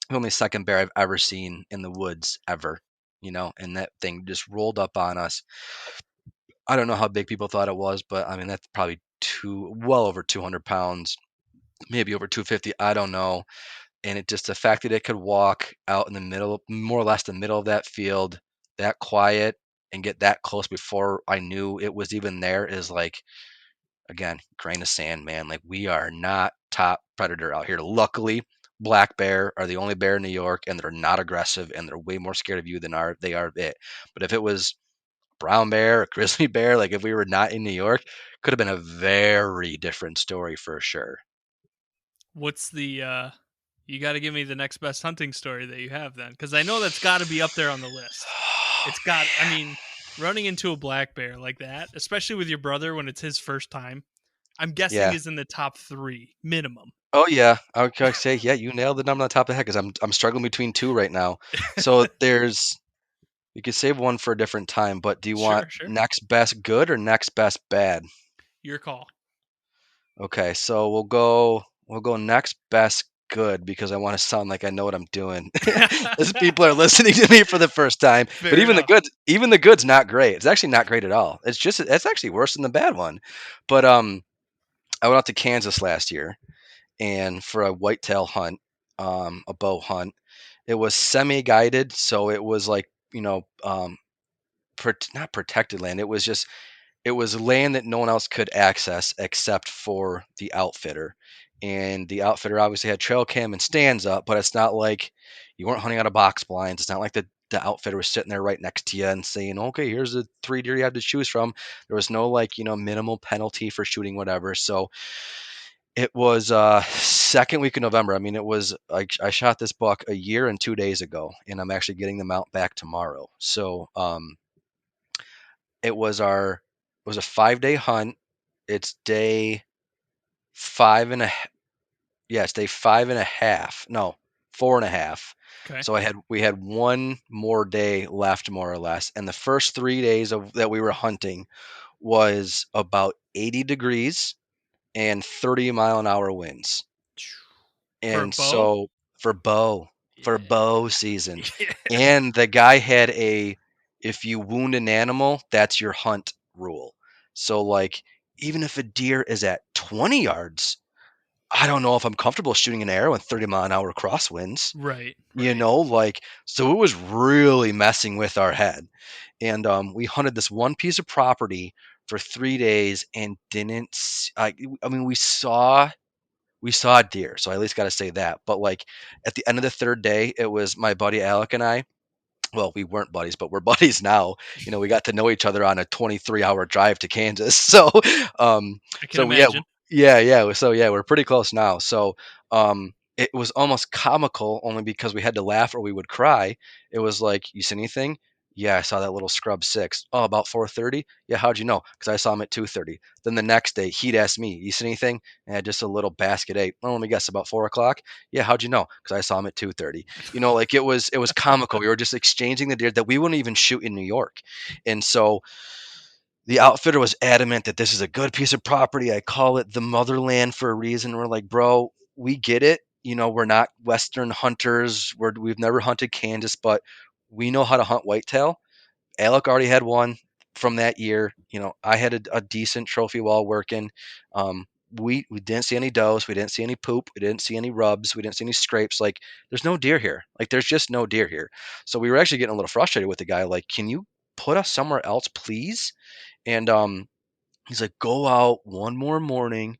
the only second bear I've ever seen in the woods ever, and that thing just rolled up on us. I don't know how big people thought it was, but I mean, that's probably well over 200 pounds, maybe over 250. I don't know. And it just, the fact that it could walk out in the middle, more or less the middle of that field, that quiet, and get that close before I knew it was even there is like, again, grain of sand, man. Like, we are not top predator out here. Luckily, black bear are the only bear in New York, and they're not aggressive, and they're way more scared of you than they are of it. But if it was brown bear or grizzly bear, like if we were not in New York, could have been a very different story for sure. What's the you got to give me the next best hunting story that you have then, cuz I know that's got to be up there on the list. It's got, I mean, running into a black bear like that, especially with your brother when it's his first time, I'm guessing Yeah. is in the top 3 minimum. Oh yeah. I would say, yeah, you nailed the number on the top of the head because I'm struggling between two right now. So you could save one for a different time, but do you want Sure, sure. next best good or next best bad? Your call. Okay, so we'll go next best good because I want to sound like I know what I'm doing. As people are listening to me for the first time. But Fair enough. even the good's not great. It's actually not great at all. It's actually worse than the bad one. But I went out to Kansas last year and for a whitetail hunt, a bow hunt. It was semi-guided, so it was like, not protected land. It was land that no one else could access except for the outfitter. And the outfitter obviously had trail cam and stands up, but it's not like you weren't hunting out of box blinds. It's not like the outfitter was sitting there right next to you and saying, okay, here's the 3 deer you have to choose from. There was no like, minimal penalty for shooting whatever. So it was second week of November. I mean, it was like I shot this buck a year and 2 days ago, and I'm actually getting the mount back tomorrow. So it was a 5 day hunt. It's day five and a yeah, it's day 5.5. No, 4.5. Okay. So we had one more day left, more or less. And the first 3 days of that we were hunting was about 80 degrees and 30-mile-an-hour winds. For a And bow? so for bow, for bow Yeah. season. Yeah. And the guy had if you wound an animal, that's your hunt rule. So like even if a deer is at 20 yards, I don't know if I'm comfortable shooting an arrow in 30-mile-an-hour crosswinds. Right, right. Like, so it was really messing with our head. And we hunted this one piece of property for 3 days and didn't. I mean, we saw a deer, so I at least got to say that. But like at the end of the third day, it was my buddy Alec and I. Well, we weren't buddies, but we're buddies now. We got to know each other on a 23-hour drive to Kansas. So, I can so yeah, imagine. Yeah, yeah. So yeah, we're pretty close now. So it was almost comical only because we had to laugh or we would cry. It was like, you see anything? Yeah, I saw that little scrub six. Oh, about 4:30? Yeah, how'd you know? Because I saw him at 2:30. Then the next day he'd ask me, you see anything? And just a little basket eight. Oh, let me guess, about 4 o'clock? Yeah, how'd you know? Because I saw him at 2:30. Like it was comical. We were just exchanging the deer that we wouldn't even shoot in New York. And so the outfitter was adamant that this is a good piece of property. I call it the motherland for a reason. We're like, bro, we get it. We're not Western hunters. We've never hunted Kansas, but we know how to hunt whitetail. Alec already had one from that year. I had a decent trophy while working. We didn't see any does. We didn't see any poop. We didn't see any rubs. We didn't see any scrapes. Like, there's no deer here. Like, there's just no deer here. So we were actually getting a little frustrated with the guy. Like, can you put us somewhere else, please? And he's like, go out one more morning,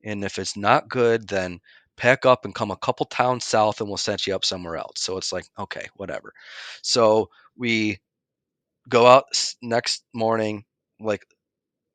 and if it's not good, then pack up and come a couple towns south, and we'll set you up somewhere else. So it's like, okay, whatever. So we go out next morning. Like,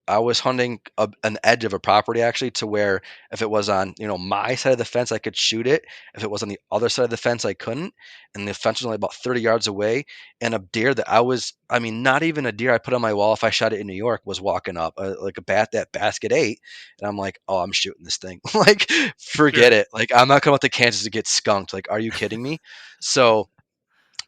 I was hunting an edge of a property actually, to where if it was on my side of the fence, I could shoot it. If it was on the other side of the fence, I couldn't. And the fence was only about 30 yards away. And a deer that I mean, not even a deer I put on my wall if I shot it in New York, was walking up like that basket eight. And I'm like, oh, I'm shooting this thing. Like, forget Sure. it. Like, I'm not coming out to Kansas to get skunked. Like, are you kidding me? So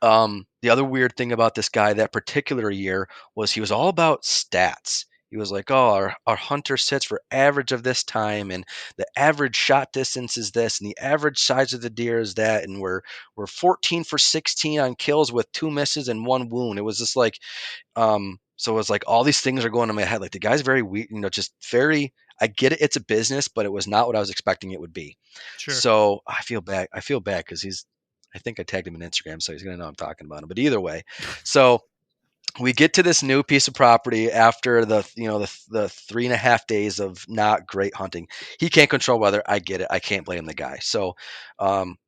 the other weird thing about this guy that particular year was he was all about stats. He was like, "Oh, our hunter sits for average of this time, and the average shot distance is this, and the average size of the deer is that, and we're 14 for 16 on kills with two misses and one wound." It was just like, so it was like all these things are going in my head. Like, the guy's very weak, just very. I get it, it's a business, but it was not what I was expecting it would be. Sure. So I feel bad. I feel bad because I think I tagged him in Instagram, so he's gonna know I'm talking about him. But either way, so we get to this new piece of property after the 3.5 days of not great hunting. He can't control weather. I get it. I can't blame the guy. So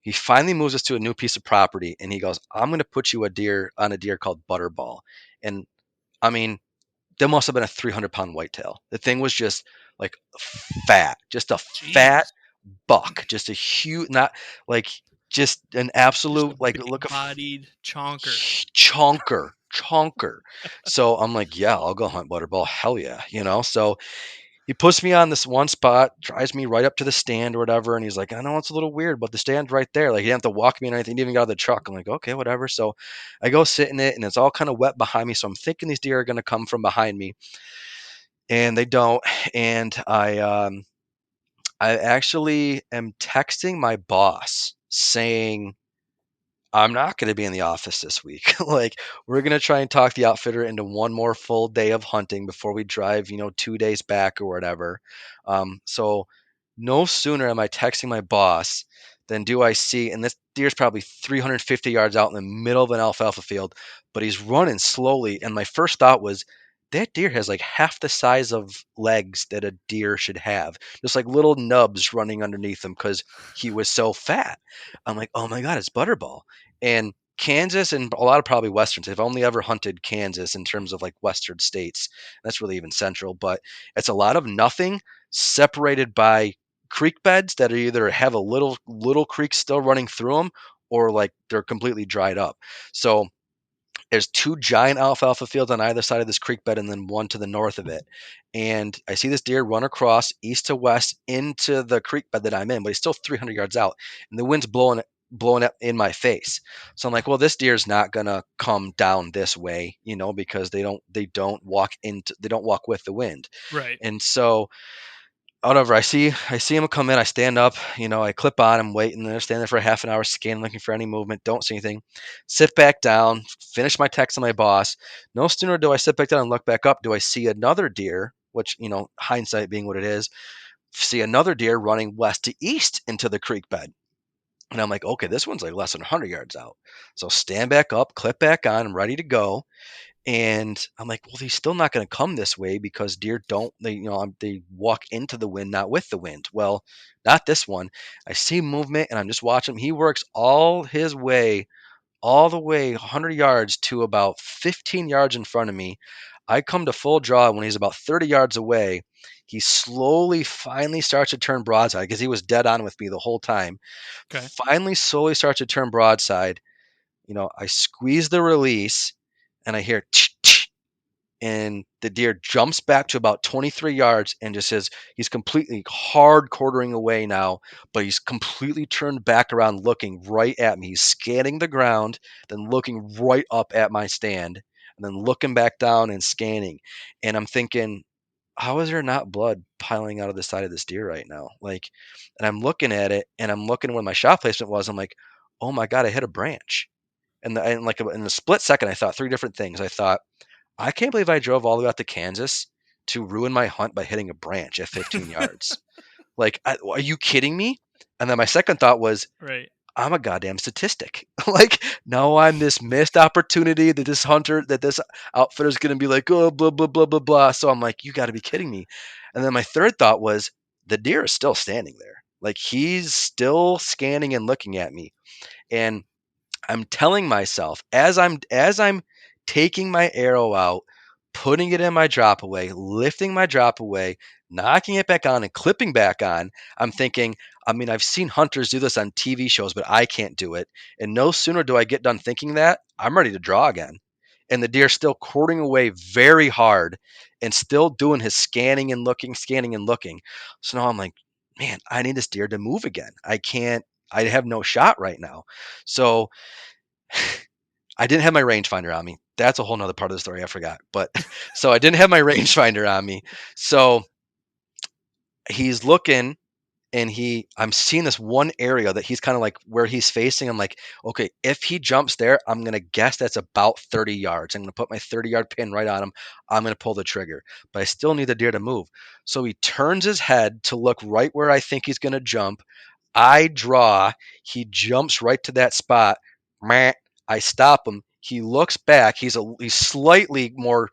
he finally moves us to a new piece of property, and he goes, "I'm gonna put you a deer called Butterball." And I mean, there must have been a 300-pound whitetail. The thing was just like fat, just a fat Jeez. buck, just a huge, not like, just an Just a absolute, like, look, big-bodied chonker. chonker. So I'm like, yeah, I'll go hunt Butterball. Hell yeah, So he puts me on this one spot, drives me right up to the stand or whatever, and he's like, I know it's a little weird, but the stand's right there. Like, he didn't have to walk me or anything. He didn't even get out of the truck. I'm like, okay, whatever. So I go sit in it, and it's all kind of wet behind me. So I'm thinking these deer are going to come from behind me, and they don't. And I actually am texting my boss saying, I'm not going to be in the office this week. Like, we're going to try and talk the outfitter into one more full day of hunting before we drive, 2 days back or whatever. So no sooner am I texting my boss than do I see, and this deer's probably 350 yards out in the middle of an alfalfa field, but he's running slowly. And my first thought was, that deer has like half the size of legs that a deer should have, just like little nubs running underneath him because he was so fat. I'm like, oh my God, it's Butterball. And Kansas and a lot of probably westerns. I've only ever hunted Kansas in terms of like western states. That's really even central, but it's a lot of nothing separated by creek beds that are either have a little creek still running through them, or like they're completely dried up. So there's two giant alfalfa fields on either side of this creek bed, and then one to the north of it. And I see this deer run across east to west into the creek bed that I'm in, but he's still 300 yards out, and the wind's blowing up in my face. So I'm like, well, this deer's not gonna come down this way, because they don't walk with the wind. Right. And so whatever, I see him come in. I stand up, I clip on. I'm waiting there, stand there for a half an hour, scanning, looking for any movement. Don't see anything. Sit back down, finish my text to my boss. No sooner do I sit back down and look back up, do I see another deer, which, hindsight being what it is, see another deer running west to east into the creek bed. And I'm like, okay, this one's like less than 100 yards out. So stand back up, clip back on, I'm ready to go. And I'm like, well, he's still not going to come this way because deer don't, they walk into the wind, not with the wind. Well, not this one. I see movement, and I'm just watching him. He works all the way 100 yards to about 15 yards in front of me. I come to full draw when he's about 30 yards away. He slowly, finally starts to turn broadside because he was dead on with me the whole time. Okay. Finally, slowly starts to turn broadside. I squeeze the release and I hear and the deer jumps back to about 23 yards and just says he's completely hard quartering away now, but he's completely turned back around looking right at me. He's scanning the ground, then looking right up at my stand, and then looking back down and scanning. And I'm thinking, how is there not blood piling out of the side of this deer right now? Like, and I'm looking at it and I'm looking where my shot placement was. I'm like, oh my God, I hit a branch. And like in a split second, I thought three different things. I thought, I can't believe I drove all the way out to Kansas to ruin my hunt by hitting a branch at 15 yards. Like, are you kidding me? And then my second thought was, Right. I'm a goddamn statistic. Like, no, I'm this missed opportunity that this outfitter's going to be like, oh, blah, blah, blah, blah, blah. So I'm like, you got to be kidding me. And then my third thought was, the deer is still standing there. Like, he's still scanning and looking at me. And I'm telling myself as I'm taking my arrow out, putting it in my drop away, lifting my drop away, knocking it back on and clipping back on, I'm thinking, I mean, I've seen hunters do this on TV shows, but I can't do it. And no sooner do I get done thinking that, I'm ready to draw again. And the deer's still courting away very hard and still doing his scanning and looking. So now I'm like, man, I need this deer to move again. I have no shot right now. So I didn't have my rangefinder on me. That's a whole nother part of the story I forgot. But so I didn't have my rangefinder on me. So he's looking and I'm seeing this one area that he's kind of like where he's facing. I'm like, okay, if he jumps there, I'm going to guess that's about 30 yards. I'm going to put my 30-yard pin right on him. I'm going to pull the trigger, but I still need the deer to move. So he turns his head to look right where I think he's going to jump. I draw. He jumps right to that spot. Meh. I stop him. He looks back. He's slightly more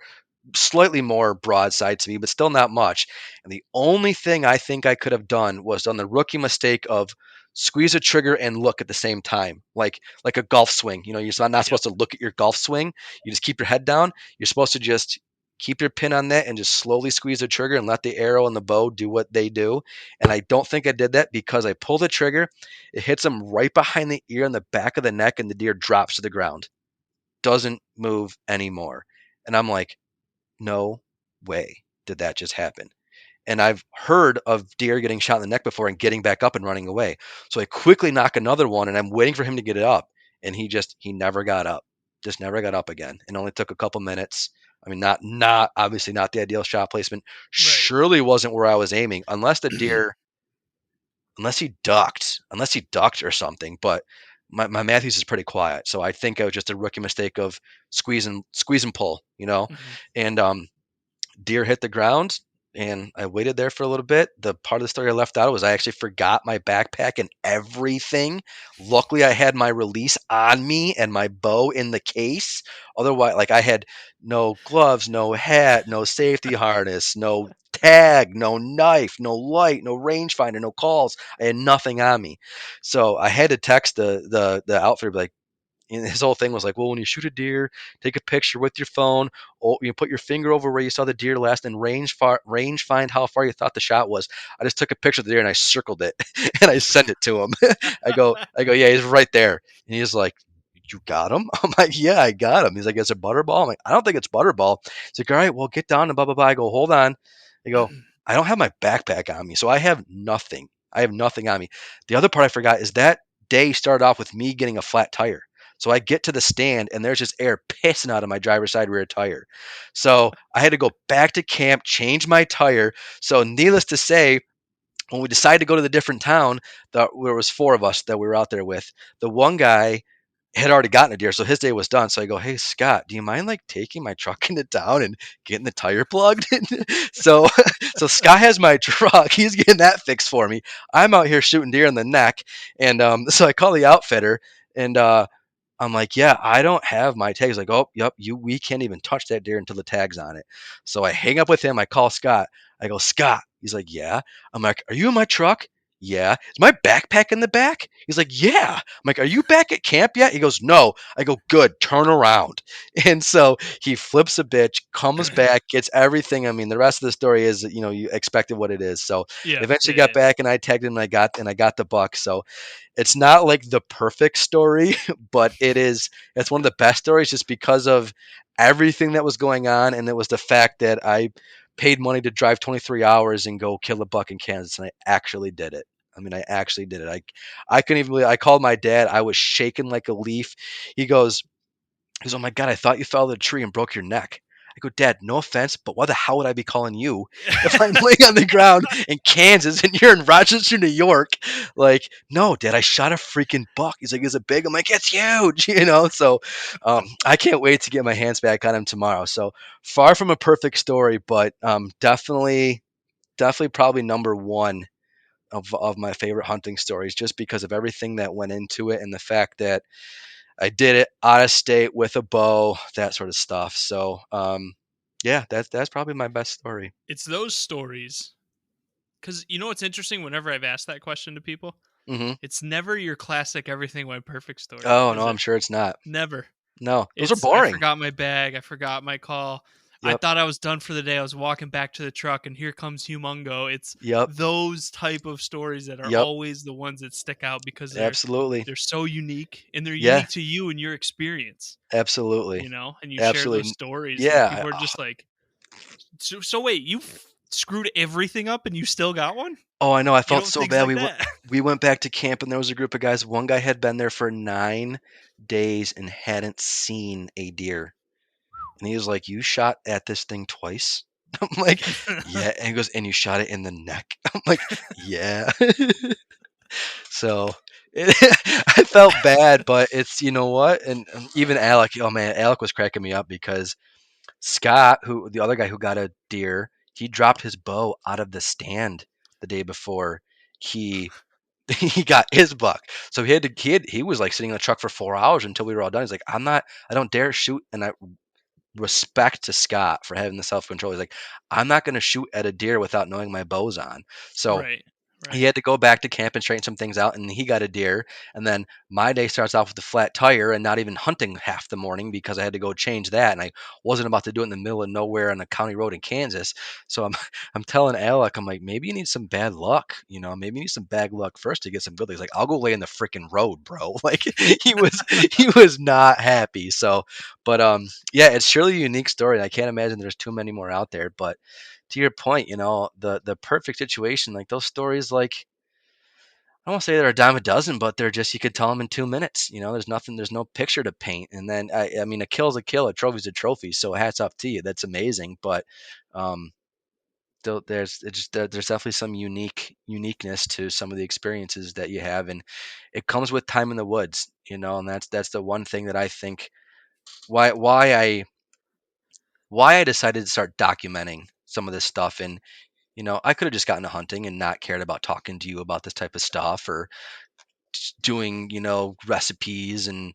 broadside to me, but still not much. And the only thing I think I could have done was done the rookie mistake of squeeze a trigger and look at the same time, like a golf swing. You're not Yep. supposed to look at your golf swing. You just keep your head down. You're supposed to just keep your pin on that and just slowly squeeze the trigger and let the arrow and the bow do what they do. And I don't think I did that because I pull the trigger. It hits him right behind the ear and the back of the neck, and the deer drops to the ground. Doesn't move anymore. And I'm like, no way did that just happen. And I've heard of deer getting shot in the neck before and getting back up and running away. So I quickly knock another one and I'm waiting for him to get it up. And he never got up. Just never got up again. It only took a couple minutes. I mean, not obviously not the ideal shot placement. Right. Surely wasn't where I was aiming, unless he ducked or something. But my Matthews is pretty quiet. So I think it was just a rookie mistake of squeeze and pull. Mhm. And deer hit the ground and I waited there for a little bit. The part of the story I left out was I actually forgot my backpack and everything. Luckily, I had my release on me and my bow in the case. Otherwise, like I had no gloves, no hat, no safety harness, no tag, no knife, no light, no rangefinder, no calls. I had nothing on me. So I had to text the outfitter, be like, and his whole thing was like, well, when you shoot a deer, take a picture with your phone, or you put your finger over where you saw the deer last, and range find how far you thought the shot was. I just took a picture of the deer and I circled it and I sent it to him. I go, yeah, he's right there, and he's like, you got him? I'm like, yeah, I got him. He's like, it's a butterball. I'm like, I don't think it's butterball. He's like, all right, well, get down and blah blah blah. I go, hold on. I go, I don't have my backpack on me, so I have nothing. I have nothing on me. The other part I forgot is that day started off with me getting a flat tire. So I get to the stand and there's just air pissing out of my driver's side rear tire. So I had to go back to camp, change my tire. So needless to say, when we decided to go to the different town, there was four of us that we were out there with. The one guy had already gotten a deer, so his day was done. So I go, hey Scott, do you mind like taking my truck into town and getting the tire plugged? so so Scott has my truck. He's getting that fixed for me. I'm out here shooting deer in the neck. And so I call the outfitter and I'm like, yeah, I don't have my tags. Like, oh, yep, we can't even touch that deer until the tag's on it. So I hang up with him. I call Scott. I go, Scott. He's like, yeah. I'm like, are you in my truck? yeah. Is my backpack in the back? He's like, yeah. I'm like, are you back at camp yet? He goes, no. I go, good, turn around. And so he flips a bitch, comes back, gets everything. I mean, the rest of the story is, you expected what it is. So Yeah, eventually yeah, got yeah. back and I tagged him and I got the buck. So it's not like the perfect story, but it's one of the best stories just because of everything that was going on, and it was the fact that I paid money to drive 23 hours and go kill a buck in Kansas, and I actually did it. I mean, I actually did it. I couldn't even believe. I called my dad. I was shaking like a leaf. He goes, he goes, "Oh my God, I thought you fell out of the tree and broke your neck." I go, "Dad, no offense, but why the hell would I be calling you if I'm laying on the ground in Kansas and you're in Rochester, New York?" Like, no, Dad, I shot a freaking buck. He's like, "Is it big?" I'm like, "It's huge," So, I can't wait to get my hands back on him tomorrow. So far from a perfect story, but definitely, probably number one of my favorite hunting stories, just because of everything that went into it and the fact that I did it out of state with a bow, that sort of stuff. So, yeah, that's probably my best story. It's those stories. Because you know what's interesting? Whenever I've asked that question to people, Hmm. it's never your classic everything went perfect story, Oh no, is I'm it? sure it's not. Never. No, those are It's I boring. forgot my bag, I forgot my call. I Yep, thought I was done for the day. I was walking back to the truck and here comes Humongo. It's yep, those type of stories that are yep. always the ones that stick out because Absolutely. they're so unique and they're Yeah, unique to you and your experience, absolutely, and you share those absolutely. stories and Yeah. people are just like, so wait, you screwed everything up and you still got one? Oh, I know. I You felt don't so things bad. like that. We went back to camp and there was a group of guys. One guy had been there for 9 days and hadn't seen a deer. And he was like, "You shot at this thing twice?" I'm like, "Yeah." And he goes, "And you shot it in the neck?" I'm like, "Yeah." So it, I felt bad, but it's, you know what? And even Alec, oh man, Alec was cracking me up because Scott, who the other guy who got a deer, he dropped his bow out of the stand the day before he he got his buck. So he was like sitting in the truck for 4 hours until we were all done. He's like, I don't dare shoot. And I respect to Scott for having the self control. He's like, I'm not going to shoot at a deer without knowing my bow's on. So Right. he Right. had to go back to camp and straighten some things out, and he got a deer. And then my day starts off with a flat tire and not even hunting half the morning because I had to go change that, and I wasn't about to do it in the middle of nowhere on a county road in Kansas. So I'm I'm telling Alec, I'm like, maybe you need some bad luck, maybe you need some bad luck first to get some good. He's like, I'll go lay in the freaking road, bro. Like he was not happy. So, but yeah, it's surely a unique story. I can't imagine there's too many more out there, but to your point, the perfect situation, like those stories, like I won't say they're a dime a dozen, but they're just you could tell them in 2 minutes. There's no picture to paint, and then I mean, a kill's a kill, a trophy's a trophy. So hats off to you, that's amazing. But um, there's definitely some uniqueness to some of the experiences that you have, and it comes with time in the woods, and that's the one thing that I think why I decided to start documenting some of this stuff. And I could have just gotten to hunting and not cared about talking to you about this type of stuff, or just doing, recipes and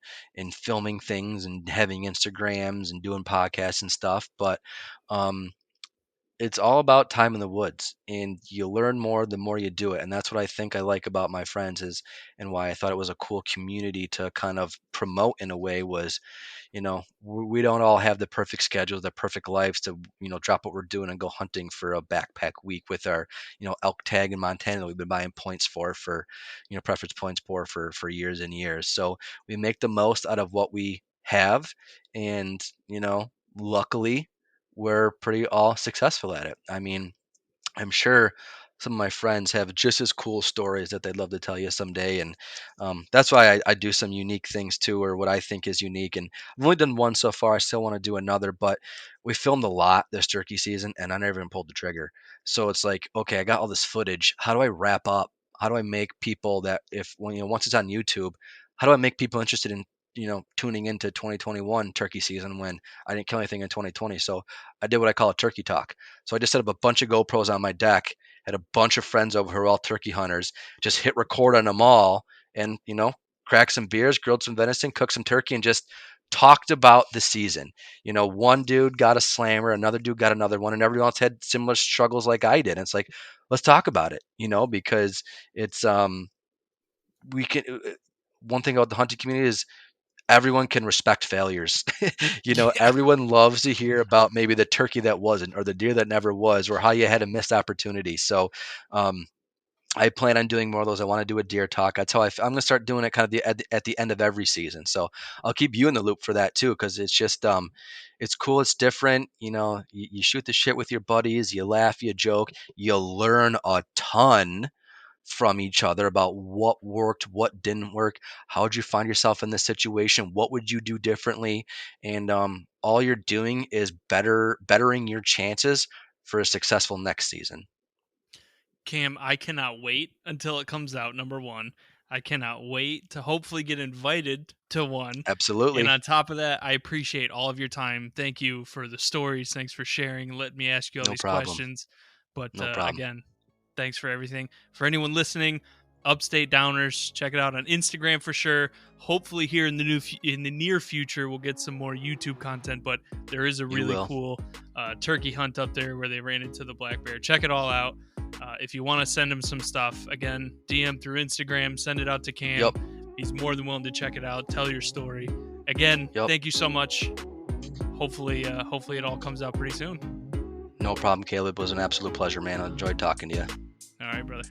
filming things and having Instagrams and doing podcasts and stuff. But um, it's all about time in the woods, and you learn more the more you do it. And that's what I think I like about my friends is, and why I thought it was a cool community to kind of promote in a way was, we don't all have the perfect schedules, the perfect lives to, drop what we're doing and go hunting for a backpack week with our, elk tag in Montana that we've been buying points for, preference points for years and years. So we make the most out of what we have, and luckily we're pretty all successful at it. I mean, I'm sure some of my friends have just as cool stories that they'd love to tell you someday, and that's why I do some unique things too, or what I think is unique. And I've only done one so far. I still want to do another, but we filmed a lot this turkey season, and I never even pulled the trigger. So it's like, okay, I got all this footage. How do I wrap up? How do I make people that if when once it's on YouTube, how do I make people interested in tuning into 2021 turkey season when I didn't kill anything in 2020? So I did what I call a turkey talk. So I just set up a bunch of GoPros on my deck, had a bunch of friends over who are all turkey hunters, just hit record on them all, and cracked some beers, grilled some venison, cooked some turkey, and just talked about the season. One dude got a slammer, another dude got another one, and everyone else had similar struggles like I did. And it's like, let's talk about it, because it's we can. One thing about the hunting community is everyone can respect failures. Yeah. Everyone loves to hear about maybe the turkey that wasn't, or the deer that never was, or how you had a missed opportunity. So, um, I plan on doing more of those. I want to do a deer talk. That's how I'm going to start doing it kind of at the end of every season. So I'll keep you in the loop for that too, because it's just it's cool. It's different. You shoot the shit with your buddies. You laugh. You joke. You learn a ton from each other about what worked, what didn't work. How would you find yourself in this situation? What would you do differently? And all you're doing is bettering your chances for a successful next season. Cam, I cannot wait until it comes out. Number one, I cannot wait to hopefully get invited to one. And Absolutely. on top of that, I appreciate all of your time. Thank you for the stories. Thanks for sharing. Let me ask you all No these problem. questions. But No problem. again, thanks for everything. For anyone listening, Upstate Downers, check it out on Instagram for sure. Hopefully, here in the near future, we'll get some more YouTube content. But there is a You really will. cool turkey hunt up there where they ran into the black bear. Check it all out. If you want to send him some stuff, again, DM through Instagram, send it out to Cam. Yep. He's more than willing to check it out, tell your story. Again, Yep. thank you so much. Hopefully it all comes out pretty soon. No problem, Caleb. It was an absolute pleasure, man. I enjoyed talking to you. All right, brother.